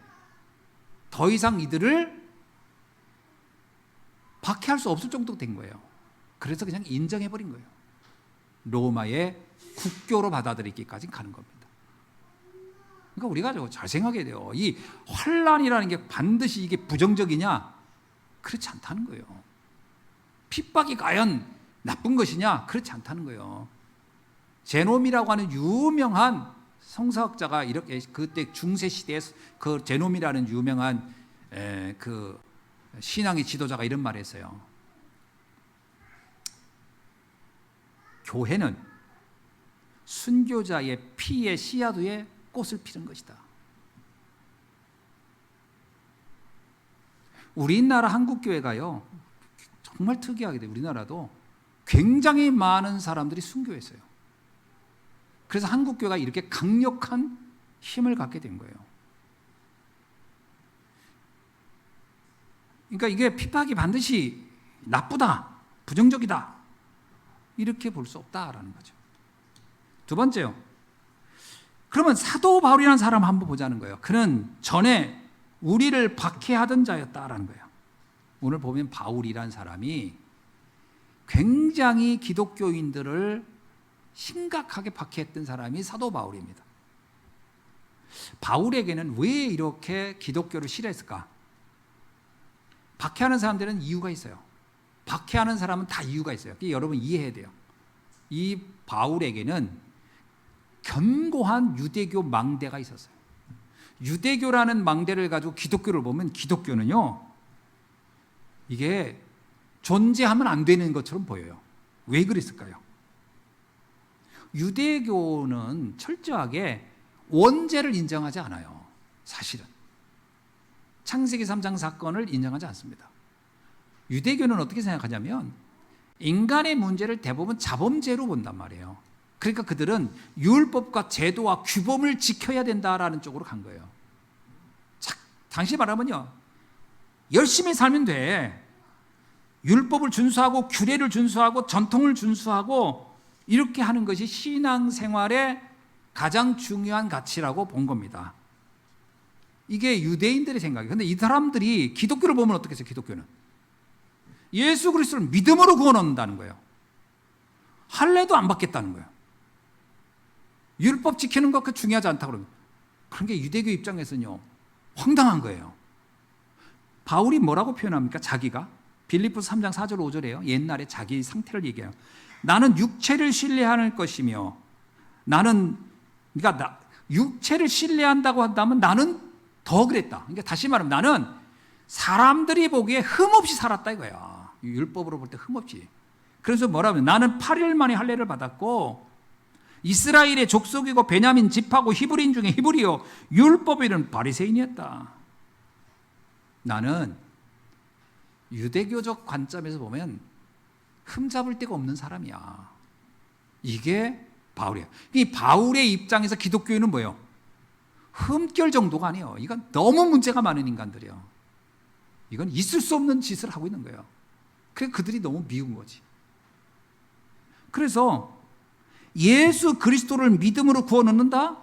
더 이상 이들을 박해할 수 없을 정도가 된 거예요. 그래서 그냥 인정해버린 거예요. 로마의 국교로 받아들이기까지 가는 겁니다. 그러니까 우리가 잘 생각해야 돼요. 이 환란이라는 게 반드시 이게 부정적이냐? 그렇지 않다는 거예요. 핍박이 과연 나쁜 것이냐? 그렇지 않다는 거예요. 제놈이라고 하는 유명한 성서학자가 이렇게 그때 중세 시대에 그 제놈이라는 유명한 그 신앙의 지도자가 이런 말을 했어요. 교회는 순교자의 피의 씨앗 위에 꽃을 피는 것이다. 우리나라 한국교회가요, 정말 특이하게 돼요. 우리나라도 굉장히 많은 사람들이 순교했어요. 그래서 한국교회가 이렇게 강력한 힘을 갖게 된 거예요. 그러니까 이게 핍박이 반드시 나쁘다, 부정적이다, 이렇게 볼 수 없다라는 거죠. 두 번째요. 그러면 사도 바울이라는 사람 한번 보자는 거예요. 그는 전에 우리를 박해하던 자였다라는 거예요. 오늘 보면 바울이라는 사람이 굉장히 기독교인들을 심각하게 박해했던 사람이 사도 바울입니다. 바울에게는 왜 이렇게 기독교를 싫어했을까? 박해하는 사람들은 이유가 있어요. 박해하는 사람은 다 이유가 있어요. 여러분 이해해야 돼요. 이 바울에게는 견고한 유대교 망대가 있었어요. 유대교라는 망대를 가지고 기독교를 보면 기독교는요, 이게 존재하면 안 되는 것처럼 보여요. 왜 그랬을까요? 유대교는 철저하게 원죄를 인정하지 않아요. 사실은 창세기 3장 사건을 인정하지 않습니다. 유대교는 어떻게 생각하냐면 인간의 문제를 대부분 자범죄로 본단 말이에요. 그러니까 그들은 율법과 제도와 규범을 지켜야 된다라는 쪽으로 간 거예요. 당시 말하면요, 열심히 살면 돼. 율법을 준수하고 규례를 준수하고 전통을 준수하고 이렇게 하는 것이 신앙생활의 가장 중요한 가치라고 본 겁니다. 이게 유대인들의 생각이에요. 그런데 이 사람들이 기독교를 보면 어떻게 했어요? 기독교는 예수 그리스도를 믿음으로 구원 얻는다는 거예요. 할례도 안 받겠다는 거예요. 율법 지키는 것 그 중요하지 않다고 그러면, 그런 게 유대교 입장에서는요 황당한 거예요. 바울이 뭐라고 표현합니까? 자기가 빌립보서 3장 4절 5절에요. 옛날에 자기 상태를 얘기해요. 나는 육체를 신뢰할 것이며, 그러니까 육체를 신뢰한다고 한다면 나는 더 그랬다. 그러니까 다시 말하면 나는 사람들이 보기에 흠없이 살았다 이거야. 율법으로 볼 때 흠없이. 그래서 뭐라면 나는 8일 만에 할례를 받았고 이스라엘의 족속이고 베냐민 집하고 히브리인 중에 히브리요 율법에 이르는 바리새인이었다. 나는 유대교적 관점에서 보면 흠잡을 데가 없는 사람이야. 이게 바울이야. 이 바울의 입장에서 기독교인은 뭐예요? 흠결 정도가 아니에요. 이건 너무 문제가 많은 인간들이에요. 이건 있을 수 없는 짓을 하고 있는 거예요. 그래서 그들이 너무 미운 거지. 그래서 예수 그리스도를 믿음으로 구원 얻는다?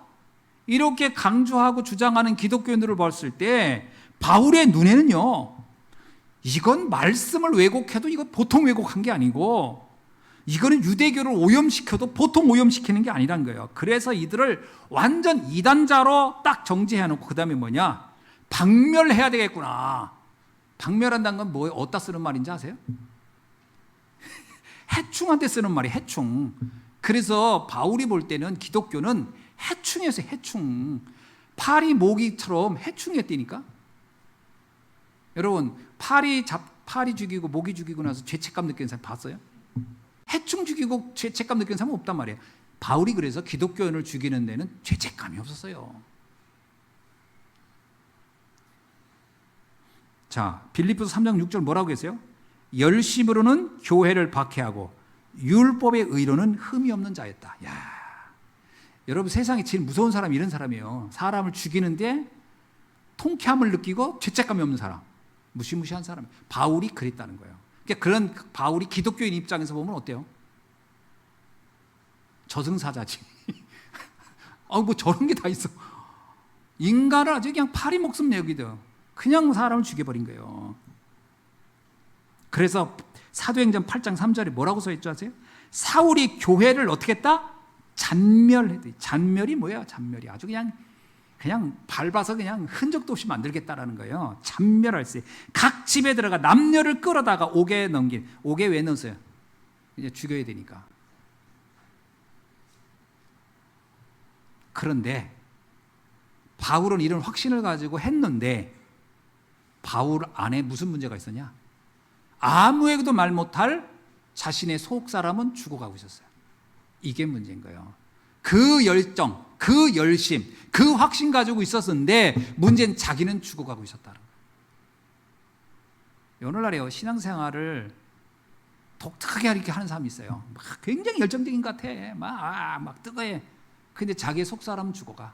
이렇게 강조하고 주장하는 기독교인들을 봤을 때 바울의 눈에는요, 이건 말씀을 왜곡해도 이거 보통 왜곡한 게 아니고 이거는 유대교를 오염시켜도 보통 오염시키는 게 아니란 거예요. 그래서 이들을 완전 이단자로 딱 정지해 놓고 그 다음에 뭐냐? 박멸해야 되겠구나. 박멸한다는 건 뭐예요? 어디다 쓰는 말인지 아세요? 해충한테 쓰는 말이 해충. 그래서 바울이 볼 때는 기독교는 해충이었어요. 해충. 파리 모기처럼 해충이었다니까. 여러분 파리 죽이고 모기 죽이고 나서 죄책감 느끼는 사람 봤어요? 해충 죽이고 죄책감 느끼는 사람은 없단 말이에요. 바울이 그래서 기독교인을 죽이는 데는 죄책감이 없었어요. 자, 빌립보서 3장 6절 뭐라고 했어요? 열심으로는 교회를 박해하고 율법의 의로는 흠이 없는 자였다. 야, 여러분 세상에 제일 무서운 사람이 이런 사람이에요. 사람을 죽이는데 통쾌함을 느끼고 죄책감이 없는 사람, 무시무시한 사람. 바울이 그랬다는 거예요. 그러니까 그런 바울이 기독교인 입장에서 보면 어때요? 저승사자지. 뭐 저런 게 다 있어. 인간을 아주 그냥 파리 목숨 여기도 그냥 사람을 죽여버린 거예요. 그래서 사도행전 8장 3절에 뭐라고 써있죠 아세요? 사울이 교회를 어떻게 했다? 잔멸했대. 잔멸이 뭐예요? 잔멸이 아주 그냥 밟아서 그냥 흔적도 없이 만들겠다라는 거예요. 잔멸할세. 각 집에 들어가 남녀를 끌어다가 옥에 넘긴. 옥에 왜 넣었어요? 이제 죽여야 되니까. 그런데 바울은 이런 확신을 가지고 했는데 바울 안에 무슨 문제가 있었냐? 아무에게도 말 못할 자신의 속 사람은 죽어가고 있었어요. 이게 문제인 거예요. 그 열정, 그 열심, 그 확신 가지고 있었는데 문제는 자기는 죽어가고 있었다는 거예요. 오늘날에 신앙생활을 독특하게 이렇게 하는 사람이 있어요. 막 굉장히 열정적인 것 같아. 막 뜨거해. 근데 자기의 속 사람은 죽어가.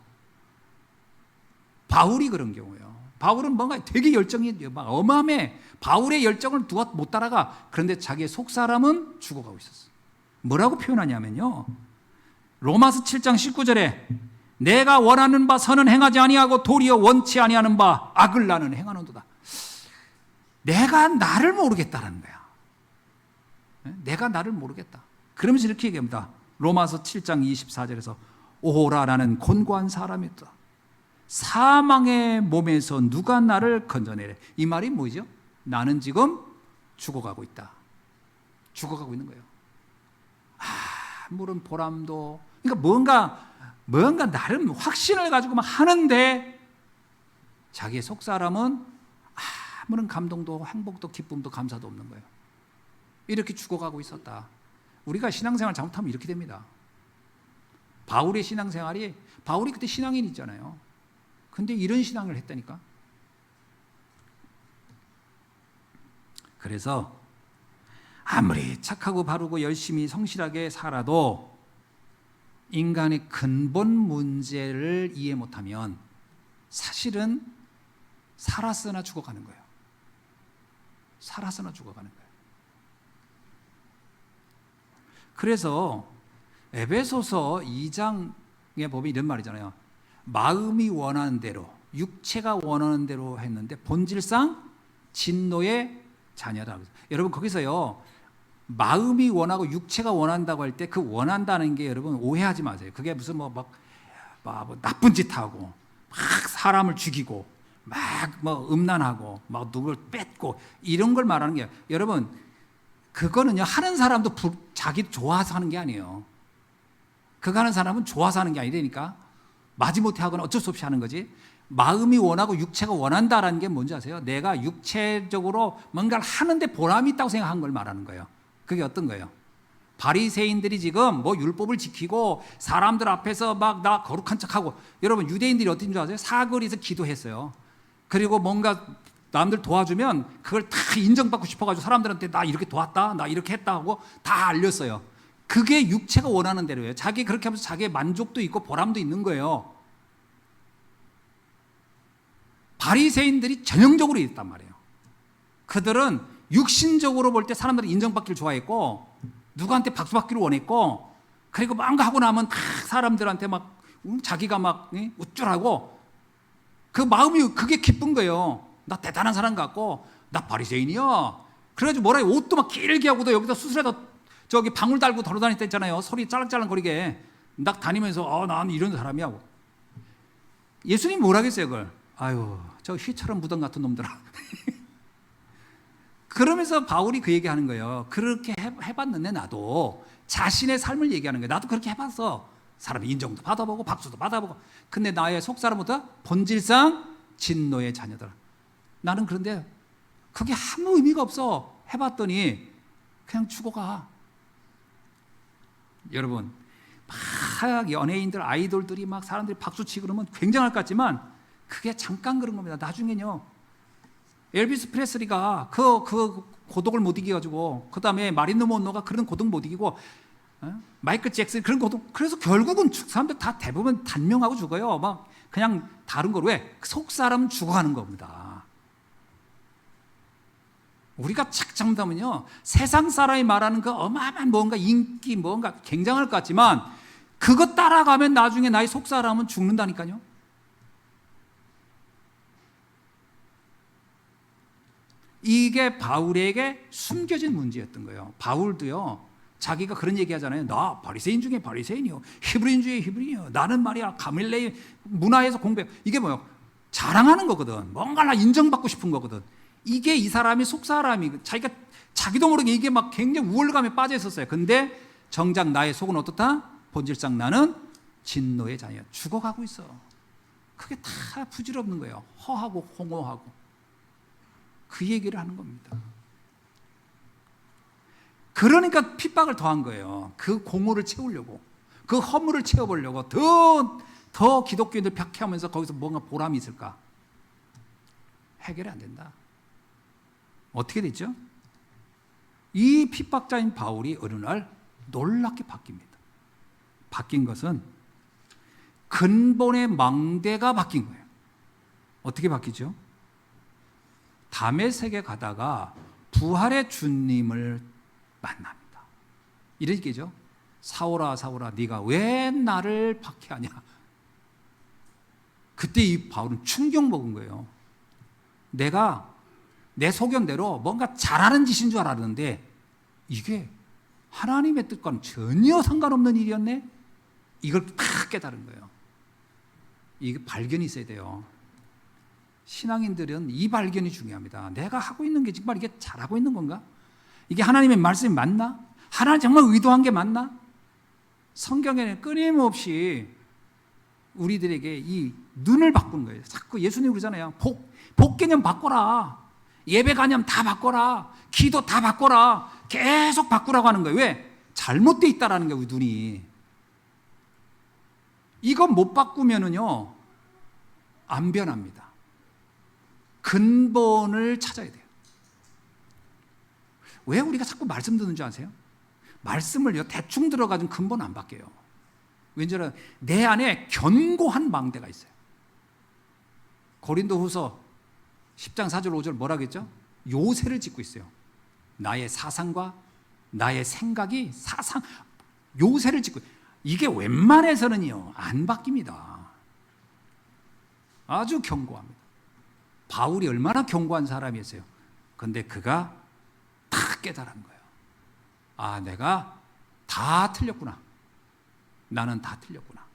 바울이 그런 경우예요. 바울은 뭔가 되게 열정이 막 어마어마해. 바울의 열정을 누가 못 따라가. 그런데 자기의 속 사람은 죽어가고 있었어. 뭐라고 표현하냐면요. 로마서 7장 19절에 내가 원하는 바 선은 행하지 아니하고 도리어 원치 아니하는 바 악을 나는 행하는도다. 내가 나를 모르겠다는 거야. 내가 나를 모르겠다. 그러면서 이렇게 얘기합니다. 로마서 7장 24절에서 오라 나는 곤고한 사람이다. 사망의 몸에서 누가 나를 건져내래. 이 말이 뭐죠? 나는 지금 죽어가고 있다. 죽어가고 있는 거예요. 아무런 보람도, 그러니까 뭔가 나름 확신을 가지고 막 하는데 자기의 속 사람은 아무런 감동도 행복도 기쁨도 감사도 없는 거예요. 이렇게 죽어가고 있었다. 우리가 신앙생활 잘못하면 이렇게 됩니다. 바울의 신앙생활이, 바울이 그때 신앙인이잖아요. 근데 이런 신앙을 했다니까. 그래서 아무리 착하고 바르고 열심히 성실하게 살아도 인간의 근본 문제를 이해 못하면 사실은 살았으나 죽어가는 거예요. 살았으나 죽어가는 거예요. 그래서 에베소서 2장에 보면 이런 말이잖아요. 마음이 원하는 대로, 육체가 원하는 대로 했는데 본질상 진노의 자녀다. 여러분 거기서요, 마음이 원하고 육체가 원한다고 할 때 그 원한다는 게 여러분 오해하지 마세요. 그게 무슨 뭐 나쁜 짓 하고 막 사람을 죽이고 막 음란하고 막 누굴 뺏고 이런 걸 말하는 게, 여러분 그거는요 하는 사람도 자기 좋아서 하는 게 아니에요. 그거 하는 사람은 좋아서 하는 게 아니라니까. 마지못해 하거나 어쩔 수 없이 하는 거지. 마음이 원하고 육체가 원한다라는 게 뭔지 아세요? 내가 육체적으로 뭔가를 하는데 보람이 있다고 생각한 걸 말하는 거예요. 그게 어떤 거예요? 바리새인들이 지금 뭐 율법을 지키고 사람들 앞에서 막 나 거룩한 척하고, 여러분 유대인들이 어떤 줄 아세요? 사거리에서 기도했어요. 그리고 뭔가 남들 도와주면 그걸 다 인정받고 싶어가지고 사람들한테 나 이렇게 도왔다, 나 이렇게 했다 하고 다 알렸어요. 그게 육체가 원하는 대로예요. 자기 그렇게 하면서 자기의 만족도 있고 보람도 있는 거예요. 바리새인들이 전형적으로 있단 말이에요. 그들은 육신적으로 볼 때 사람들이 인정받기를 좋아했고 누구한테 박수 받기를 원했고, 그리고 뭔가 하고 나면 다 사람들한테 막 자기가 막 우쭐하고 그 마음이 그게 기쁜 거예요. 나 대단한 사람 같고 나 바리새인이야. 그래가지고 뭐라 해요? 옷도 막 길게 하고도 여기다 수술에다 저기 방울 달고 돌아다닐 때 있잖아요. 소리 짤랑짤랑 거리게 막 다니면서 난 이런 사람이야. 예수님 뭐라겠어요 그걸? 아유 저 휘처럼 무덤 같은 놈들아. 그러면서 바울이 그 얘기하는 거예요. 그렇게 해봤는데 나도 자신의 삶을 얘기하는 거예요. 나도 그렇게 해봤어. 사람의 인정도 받아보고 박수도 받아보고. 근데 나의 속사람보다 본질상 진노의 자녀들. 나는 그런데 그게 아무 의미가 없어. 해봤더니 그냥 죽어가. 여러분 막 연예인들 아이돌들이 막 사람들이 박수치고 그러면 굉장할 것 같지만 그게 잠깐 그런 겁니다. 나중에는요 엘비스 프레슬리가 그 고독을 못 이겨가지고, 그 다음에 마릴린 먼로가 그런 고독 못 이기고 마이클 잭슨 그런 것도. 그래서 결국은 사람들 다 대부분 단명하고 죽어요. 막 그냥 다른 거로. 왜? 속 사람은 죽어가는 겁니다. 우리가 착 잘못하면요, 세상 사람이 말하는 그 어마어마한 뭔가 인기, 뭔가 굉장할 것 같지만 그거 따라가면 나중에 나의 속 사람은 죽는다니까요. 이게 바울에게 숨겨진 문제였던 거예요. 바울도요, 자기가 그런 얘기 하잖아요. 나 바리새인 중에 바리새인이요, 히브리인 중에 히브리인이요. 나는 말이야 가밀레 문화에서 공부해. 이게 뭐예요? 자랑하는 거거든. 뭔가 나 인정받고 싶은 거거든. 이게 이 사람이 속 사람이, 자기도 모르게 이게 막 굉장히 우월감에 빠져 있었어요. 근데 정작 나의 속은 어떻다? 본질상 나는 진노의 자녀야. 죽어가고 있어. 그게 다 부질없는 거예요. 허하고 홍호하고. 그 얘기를 하는 겁니다. 그러니까 핍박을 더한 거예요. 그 공허를 채우려고, 그 허물을 채워보려고 더 기독교인들 박해하면서 거기서 뭔가 보람이 있을까? 해결이 안 된다. 어떻게 됐죠? 이 핍박자인 바울이 어느 날 놀랍게 바뀝니다. 바뀐 것은 근본의 망대가 바뀐 거예요. 어떻게 바뀌죠? 다메섹에 가다가 부활의 주님을 만납니다. 이런 얘기죠. 사울아 사울아 네가 왜 나를 박해하냐. 그때 이 바울은 충격 먹은 거예요. 내가 내 소견대로 뭔가 잘하는 짓인 줄 알았는데 이게 하나님의 뜻과는 전혀 상관없는 일이었네. 이걸 딱 깨달은 거예요. 이게 발견이 있어야 돼요. 신앙인들은 이 발견이 중요합니다. 내가 하고 있는 게 정말 이게 잘하고 있는 건가? 이게 하나님의 말씀이 맞나? 하나님 정말 의도한 게 맞나? 성경에는 끊임없이 우리들에게 이 눈을 바꾸는 거예요. 자꾸 예수님 그러잖아요. 복 개념 바꿔라. 예배 가념 다 바꿔라. 기도 다 바꿔라. 계속 바꾸라고 하는 거예요. 왜? 잘못되어 있다라는 거예요, 우리 눈이. 이거 못 바꾸면은요, 안 변합니다. 근본을 찾아야 돼요. 왜 우리가 자꾸 말씀 듣는 줄 아세요? 말씀을요, 대충 들어가지고 근본 안 바뀌어요. 왠지는 내 안에 견고한 망대가 있어요. 고린도후서 10장 4절 5절 뭐라고 했죠? 요새를 짓고 있어요. 나의 사상과 나의 생각이 요새를 짓고, 이게 웬만해서는요 안 바뀝니다. 아주 견고합니다. 바울이 얼마나 견고한 사람이었어요. 근데 그가 다 깨달은 거예요. 아, 내가 다 틀렸구나. 나는 다 틀렸구나.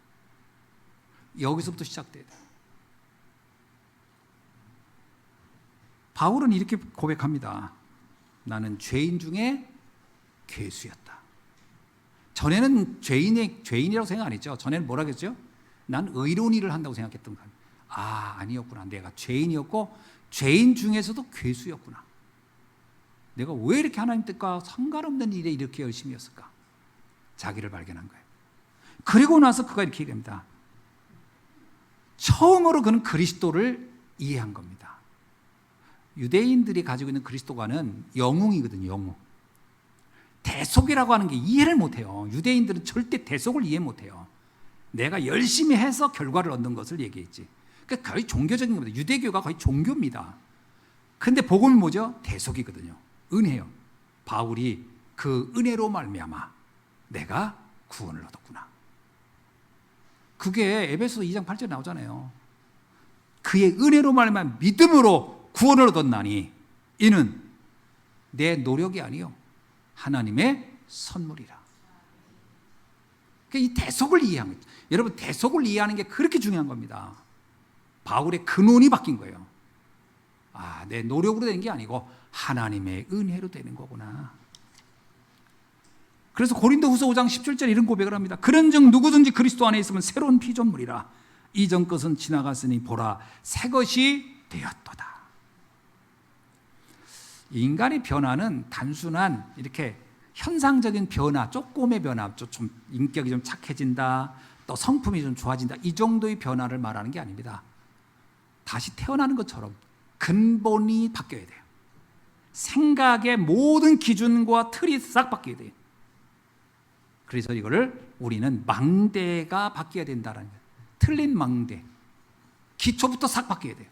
여기서부터 시작돼야 돼요. 바울은 이렇게 고백합니다. 나는 죄인 중에 괴수였다. 전에는 죄인이라고 생각 안 했죠. 전에는 뭐라고 했죠? 난 의로운 일을 한다고 생각했던 거예요. 아, 아니었구나. 내가 죄인이었고 죄인 중에서도 괴수였구나. 내가 왜 이렇게 하나님 뜻과 상관없는 일에 이렇게 열심히 했을까? 자기를 발견한 거예요. 그리고 나서 그가 이렇게 얘기합니다. 처음으로 그는 그리스도를 이해한 겁니다. 유대인들이 가지고 있는 그리스도관은 영웅이거든요. 영웅. 대속이라고 하는 게 이해를 못해요. 유대인들은 절대 대속을 이해 못해요. 내가 열심히 해서 결과를 얻는 것을 얘기했지. 그러니까 거의 종교적인 겁니다. 유대교가 거의 종교입니다. 근데 복음은 뭐죠? 대속이거든요. 은혜요. 바울이 그 은혜로 말미암아 내가 구원을 얻었구나. 그게 에베소서 2장 8절에 나오잖아요. 그의 은혜로 말미암아 믿음으로 구원을 얻었나니 이는 내 노력이 아니요 하나님의 선물이라. 그러니까 이 대속을 이해한 거죠. 여러분, 대속을 이해하는 게 그렇게 중요한 겁니다. 바울의 근원이 바뀐 거예요. 아, 내 노력으로 되는 게 아니고 하나님의 은혜로 되는 거구나. 그래서 고린도후서 5장 17절에 이런 고백을 합니다. 그런즉 누구든지 그리스도 안에 있으면 새로운 피조물이라. 이전 것은 지나갔으니 보라 새 것이 되었도다. 인간의 변화는 단순한 이렇게 현상적인 변화, 조금의 변화, 좀 인격이 좀 착해진다, 또 성품이 좀 좋아진다, 이 정도의 변화를 말하는 게 아닙니다. 다시 태어나는 것처럼 근본이 바뀌어야 돼요. 생각의 모든 기준과 틀이 싹 바뀌어야 돼요. 그래서 이거를 우리는 망대가 바뀌어야 된다는 거예요. 틀린 망대. 기초부터 싹 바뀌어야 돼요.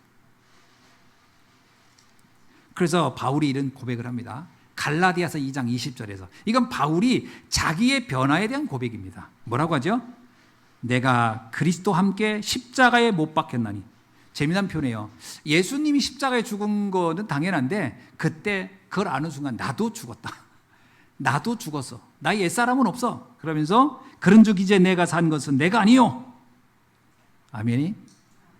그래서 바울이 이런 고백을 합니다. 갈라디아서 2장 20절에서. 이건 바울이 자기의 변화에 대한 고백입니다. 뭐라고 하죠? 내가 그리스도와 함께 십자가에 못 박혔나니. 재미난 표현이에요. 예수님이 십자가에 죽은 거는 당연한데 그때 그걸 아는 순간 나도 죽었다. 나도 죽었어. 나의 옛사람은 없어. 그러면서 그런즉 이제 내가 산 것은 내가 아니요. 아멘이?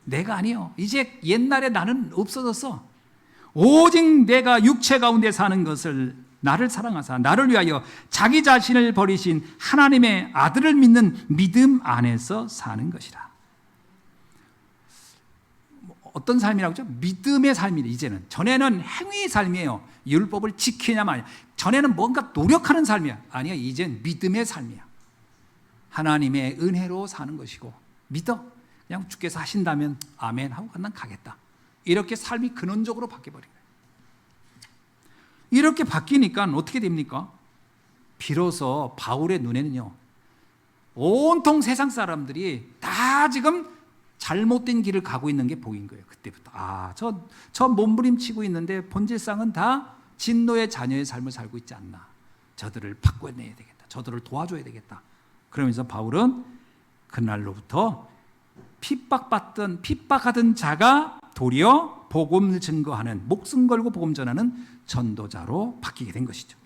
내가 아니요. 이제 옛날에 나는 없어졌어. 오직 내가 육체 가운데 사는 것을 나를 사랑하사 나를 위하여 자기 자신을 버리신 하나님의 아들을 믿는 믿음 안에서 사는 것이라. 어떤 삶이라고 하죠? 믿음의 삶이에요. 이제는. 전에는 행위의 삶이에요. 율법을 지키냐 마냐. 전에는 뭔가 노력하는 삶이야. 아니야. 이젠 믿음의 삶이야. 하나님의 은혜로 사는 것이고 믿어. 그냥 주께서 하신다면 아멘 하고 난 가겠다. 이렇게 삶이 근원적으로 바뀌어버린 거예요. 이렇게 바뀌니까 어떻게 됩니까? 비로소 바울의 눈에는요, 온통 세상 사람들이 다 지금 잘못된 길을 가고 있는 게 보인 거예요. 그때부터. 저 몸부림치고 있는데 본질상은 다 진노의 자녀의 삶을 살고 있지 않나. 저들을 바꿔내야 되겠다. 저들을 도와줘야 되겠다. 그러면서 바울은 그날로부터 핍박하던 자가 도리어 복음을 증거하는, 목숨 걸고 복음 전하는 전도자로 바뀌게 된 것이죠.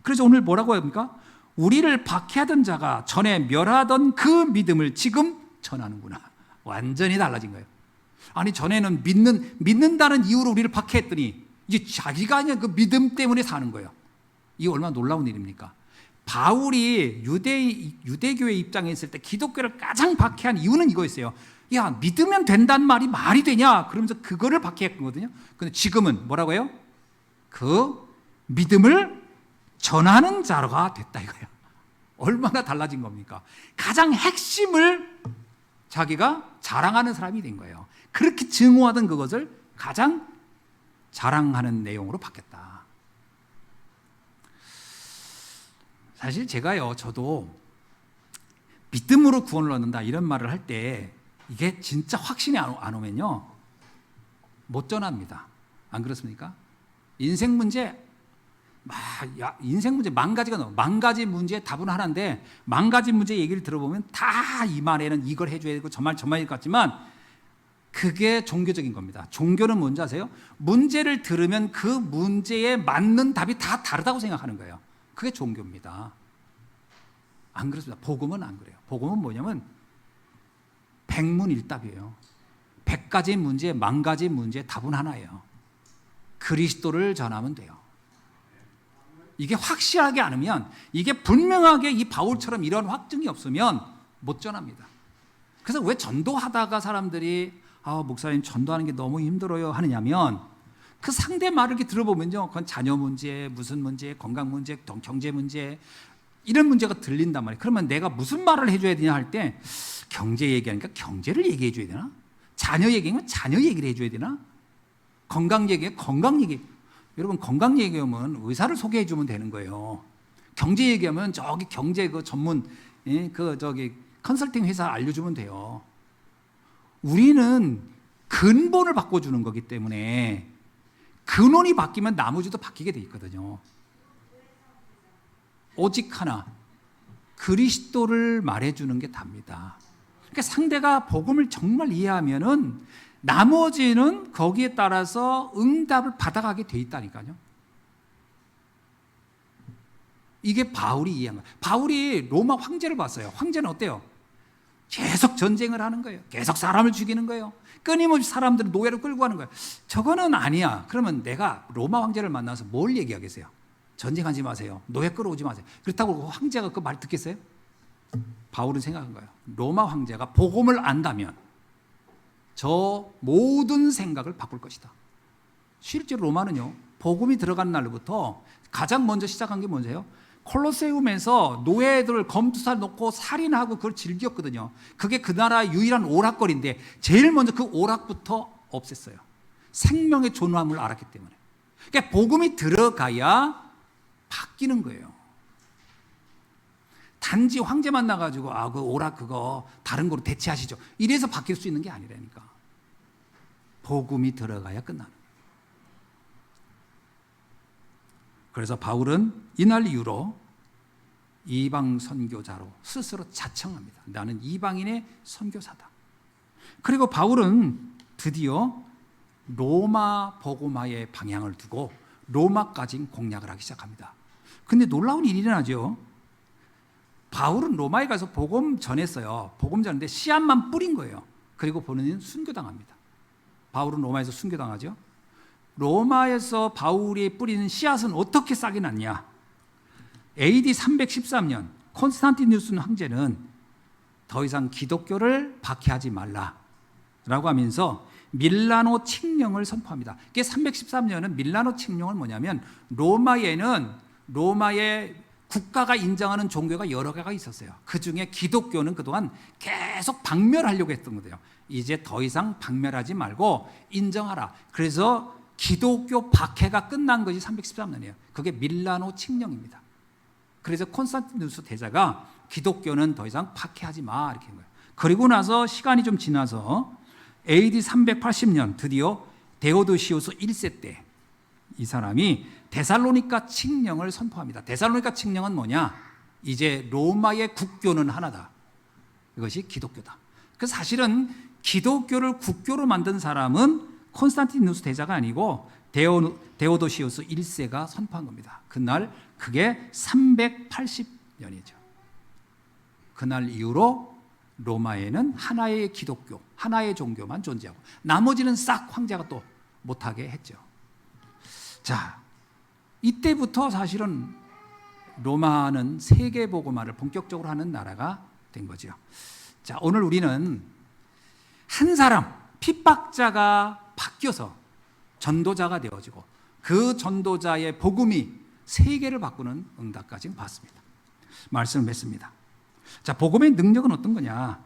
그래서 오늘 뭐라고 합니까? 우리를 박해하던 자가 전에 멸하던 그 믿음을 지금 전하는구나. 완전히 달라진 거예요. 아니 전에는 믿는다는 이유로 우리를 박해했더니 이제 자기가 아니라 그 믿음 때문에 사는 거예요. 이게 얼마나 놀라운 일입니까? 바울이 유대교의 입장에 있을 때 기독교를 가장 박해한 이유는 이거였어요. 야, 믿으면 된다는 말이 되냐? 그러면서 그거를 박해했거든요. 근데 지금은 뭐라고 해요? 그 믿음을 전하는 자가 됐다 이거예요. 얼마나 달라진 겁니까? 가장 핵심을 자기가 자랑하는 사람이 된 거예요. 그렇게 증오하던 그것을 가장 자랑하는 내용으로 바뀌었다. 사실 저도 믿음으로 구원을 얻는다 이런 말을 할 때 이게 진짜 확신이 안 오면요 못 전합니다. 안 그렇습니까? 인생 문제 만 가지가 넘어. 만 가지 문제의 답은 하나인데 만 가지 문제 얘기를 들어보면 다 이 말에는 이걸 해줘야 되고 저 말일 것 같지만 그게 종교적인 겁니다. 종교는 뭔지 아세요? 문제를 들으면 그 문제에 맞는 답이 다 다르다고 생각하는 거예요. 그게 종교입니다. 안 그렇습니다. 복음은 안 그래요. 복음은 뭐냐면 백문일답이에요. 100가지 문제, 10,000가지 문제의 답은 하나예요. 그리스도를 전하면 돼요. 이게 확실하게 않으면, 이게 분명하게 이 바울처럼 이런 확증이 없으면 못 전합니다. 그래서 왜 전도하다가 사람들이 목사님 전도하는 게 너무 힘들어요 하느냐면 그 상대 말을 이렇게 들어보면요, 그건 자녀 문제, 무슨 문제, 건강 문제, 경제 문제 이런 문제가 들린단 말이에요. 그러면 내가 무슨 말을 해줘야 되냐 할 때 경제 얘기하니까 경제를 얘기해 줘야 되나? 자녀 얘기하면 자녀 얘기를 해줘야 되나? 건강 얘기하면 건강 얘기. 여러분 건강 얘기하면 의사를 소개해 주면 되는 거예요. 경제 얘기하면 저기 경제 그 전문 컨설팅 회사 알려주면 돼요. 우리는 근본을 바꿔주는 거기 때문에 근원이 바뀌면 나머지도 바뀌게 돼 있거든요. 오직 하나, 그리스도를 말해주는 게 답니다. 그러니까 상대가 복음을 정말 이해하면은 나머지는 거기에 따라서 응답을 받아가게 돼 있다니까요. 이게 바울이 이해한 거예요. 바울이 로마 황제를 봤어요. 황제는 어때요? 계속 전쟁을 하는 거예요. 계속 사람을 죽이는 거예요. 끊임없이 사람들을 노예로 끌고 가는 거예요. 저거는 아니야. 그러면 내가 로마 황제를 만나서 뭘 얘기하겠어요? 전쟁하지 마세요. 노예 끌어오지 마세요. 그렇다고 황제가 그 말 듣겠어요? 바울은 생각한 거예요. 로마 황제가 복음을 안다면 저 모든 생각을 바꿀 것이다. 실제로 로마는요, 복음이 들어간 날부터 가장 먼저 시작한 게 뭔지요? 콜로세움에서 노예들을 검투사 놓고 살인하고 그걸 즐겼거든요. 그게 그 나라의 유일한 오락거리인데 제일 먼저 그 오락부터 없앴어요. 생명의 존엄을 알았기 때문에. 그러니까 복음이 들어가야 바뀌는 거예요. 단지 황제만 나가지고 그 오락 그거 다른 거로 대체하시죠. 이래서 바뀔 수 있는 게 아니라니까. 복음이 들어가야 끝나는. 그래서 바울은 이날 이후로 이방 선교자로 스스로 자청합니다. 나는 이방인의 선교사다. 그리고 바울은 드디어 로마 복음화의 방향을 두고 로마까지 공략을 하기 시작합니다. 근데 놀라운 일이 일어나죠. 바울은 로마에 가서 복음 전했어요. 복음 전했는데 씨앗만 뿌린 거예요. 그리고 본인은 순교당합니다. 바울은 로마에서 순교당하죠. 로마에서 바울이 뿌리는 씨앗은 어떻게 싹이 났냐? AD 313년 콘스탄티누스 황제는 더 이상 기독교를 박해하지 말라라고 하면서 밀라노 칙령을 선포합니다. 그게 313년은 밀라노 칙령은 뭐냐면 로마에는 로마의 국가가 인정하는 종교가 여러 개가 있었어요. 그중에 기독교는 그동안 계속 박멸하려고 했던 거예요. 이제 더 이상 박멸하지 말고 인정하라. 그래서 기독교 박해가 끝난 것이 313년이에요. 그게 밀라노 칙령입니다. 그래서 콘스탄티누스 대제가 기독교는 더 이상 박해하지 마 이렇게 한 거예요. 그리고 나서 시간이 좀 지나서 AD 380년 드디어 데오도시우스 1세 때 이 사람이 데살로니가 칙령을 선포합니다. 데살로니가 칙령은 뭐냐? 이제 로마의 국교는 하나다. 이것이 기독교다. 그 사실은 기독교를 국교로 만든 사람은 콘스탄티누스 대제가 아니고 데오도시우스 1세가 선포한 겁니다. 그날 그게 380년이죠. 그날 이후로 로마에는 하나의 기독교, 하나의 종교만 존재하고 나머지는 싹 황제가 또 못하게 했죠. 자, 이때부터 사실은 로마는 세계복음화를 본격적으로 하는 나라가 된 거죠. 자, 오늘 우리는 한 사람, 핍박자가 바뀌어서 전도자가 되어지고 그 전도자의 복음이 세계를 바꾸는 응답까지 봤습니다. 말씀을 맺습니다. 자, 복음의 능력은 어떤 거냐?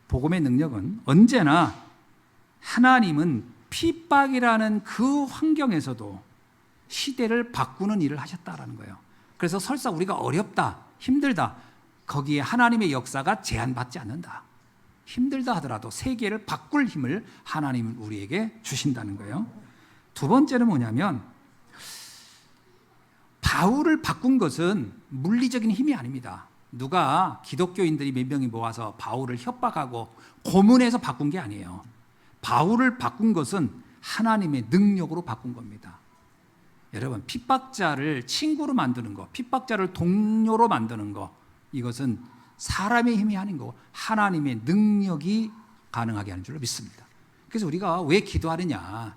복음의 능력은 언제나 하나님은 핍박이라는 그 환경에서도 시대를 바꾸는 일을 하셨다라는 거예요. 그래서 설사 우리가 어렵다, 힘들다, 거기에 하나님의 역사가 제한받지 않는다. 힘들다 하더라도 세계를 바꿀 힘을 하나님은 우리에게 주신다는 거예요. 두 번째는 뭐냐면 바울을 바꾼 것은 물리적인 힘이 아닙니다. 누가 기독교인들이 몇 명이 모아서 바울을 협박하고 고문해서 바꾼 게 아니에요. 바울을 바꾼 것은 하나님의 능력으로 바꾼 겁니다. 여러분, 핍박자를 친구로 만드는 거, 핍박자를 동료로 만드는 거, 이것은 사람의 힘이 아닌 거고 하나님의 능력이 가능하게 하는 줄로 믿습니다. 그래서 우리가 왜 기도하느냐?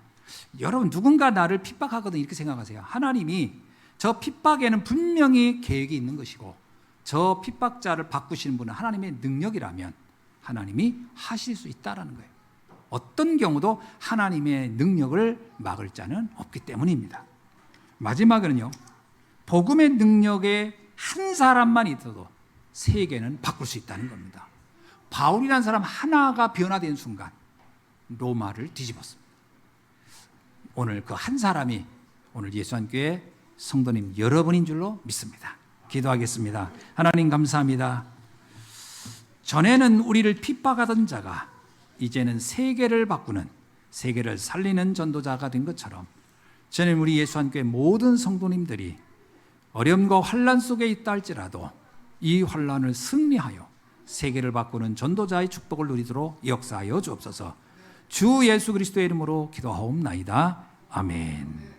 여러분, 누군가 나를 핍박하거든 이렇게 생각하세요. 하나님이 저 핍박에는 분명히 계획이 있는 것이고 저 핍박자를 바꾸시는 분은 하나님의 능력이라면 하나님이 하실 수 있다는 거예요. 어떤 경우도 하나님의 능력을 막을 자는 없기 때문입니다. 마지막으로는요, 복음의 능력에 한 사람만 있어도 세계는 바꿀 수 있다는 겁니다. 바울이라는 사람 하나가 변화된 순간 로마를 뒤집었습니다. 오늘 그 한 사람이 오늘 예수한교회 성도님 여러분인 줄로 믿습니다. 기도하겠습니다. 하나님 감사합니다. 전에는 우리를 핍박하던 자가 이제는 세계를 바꾸는, 세계를 살리는 전도자가 된 것처럼 저는 우리 예수한교회 모든 성도님들이 어려움과 환난 속에 있다 할지라도 이 환난을 승리하여 세계를 바꾸는 전도자의 축복을 누리도록 역사하여 주옵소서. 주 예수 그리스도의 이름으로 기도하옵나이다. 아멘.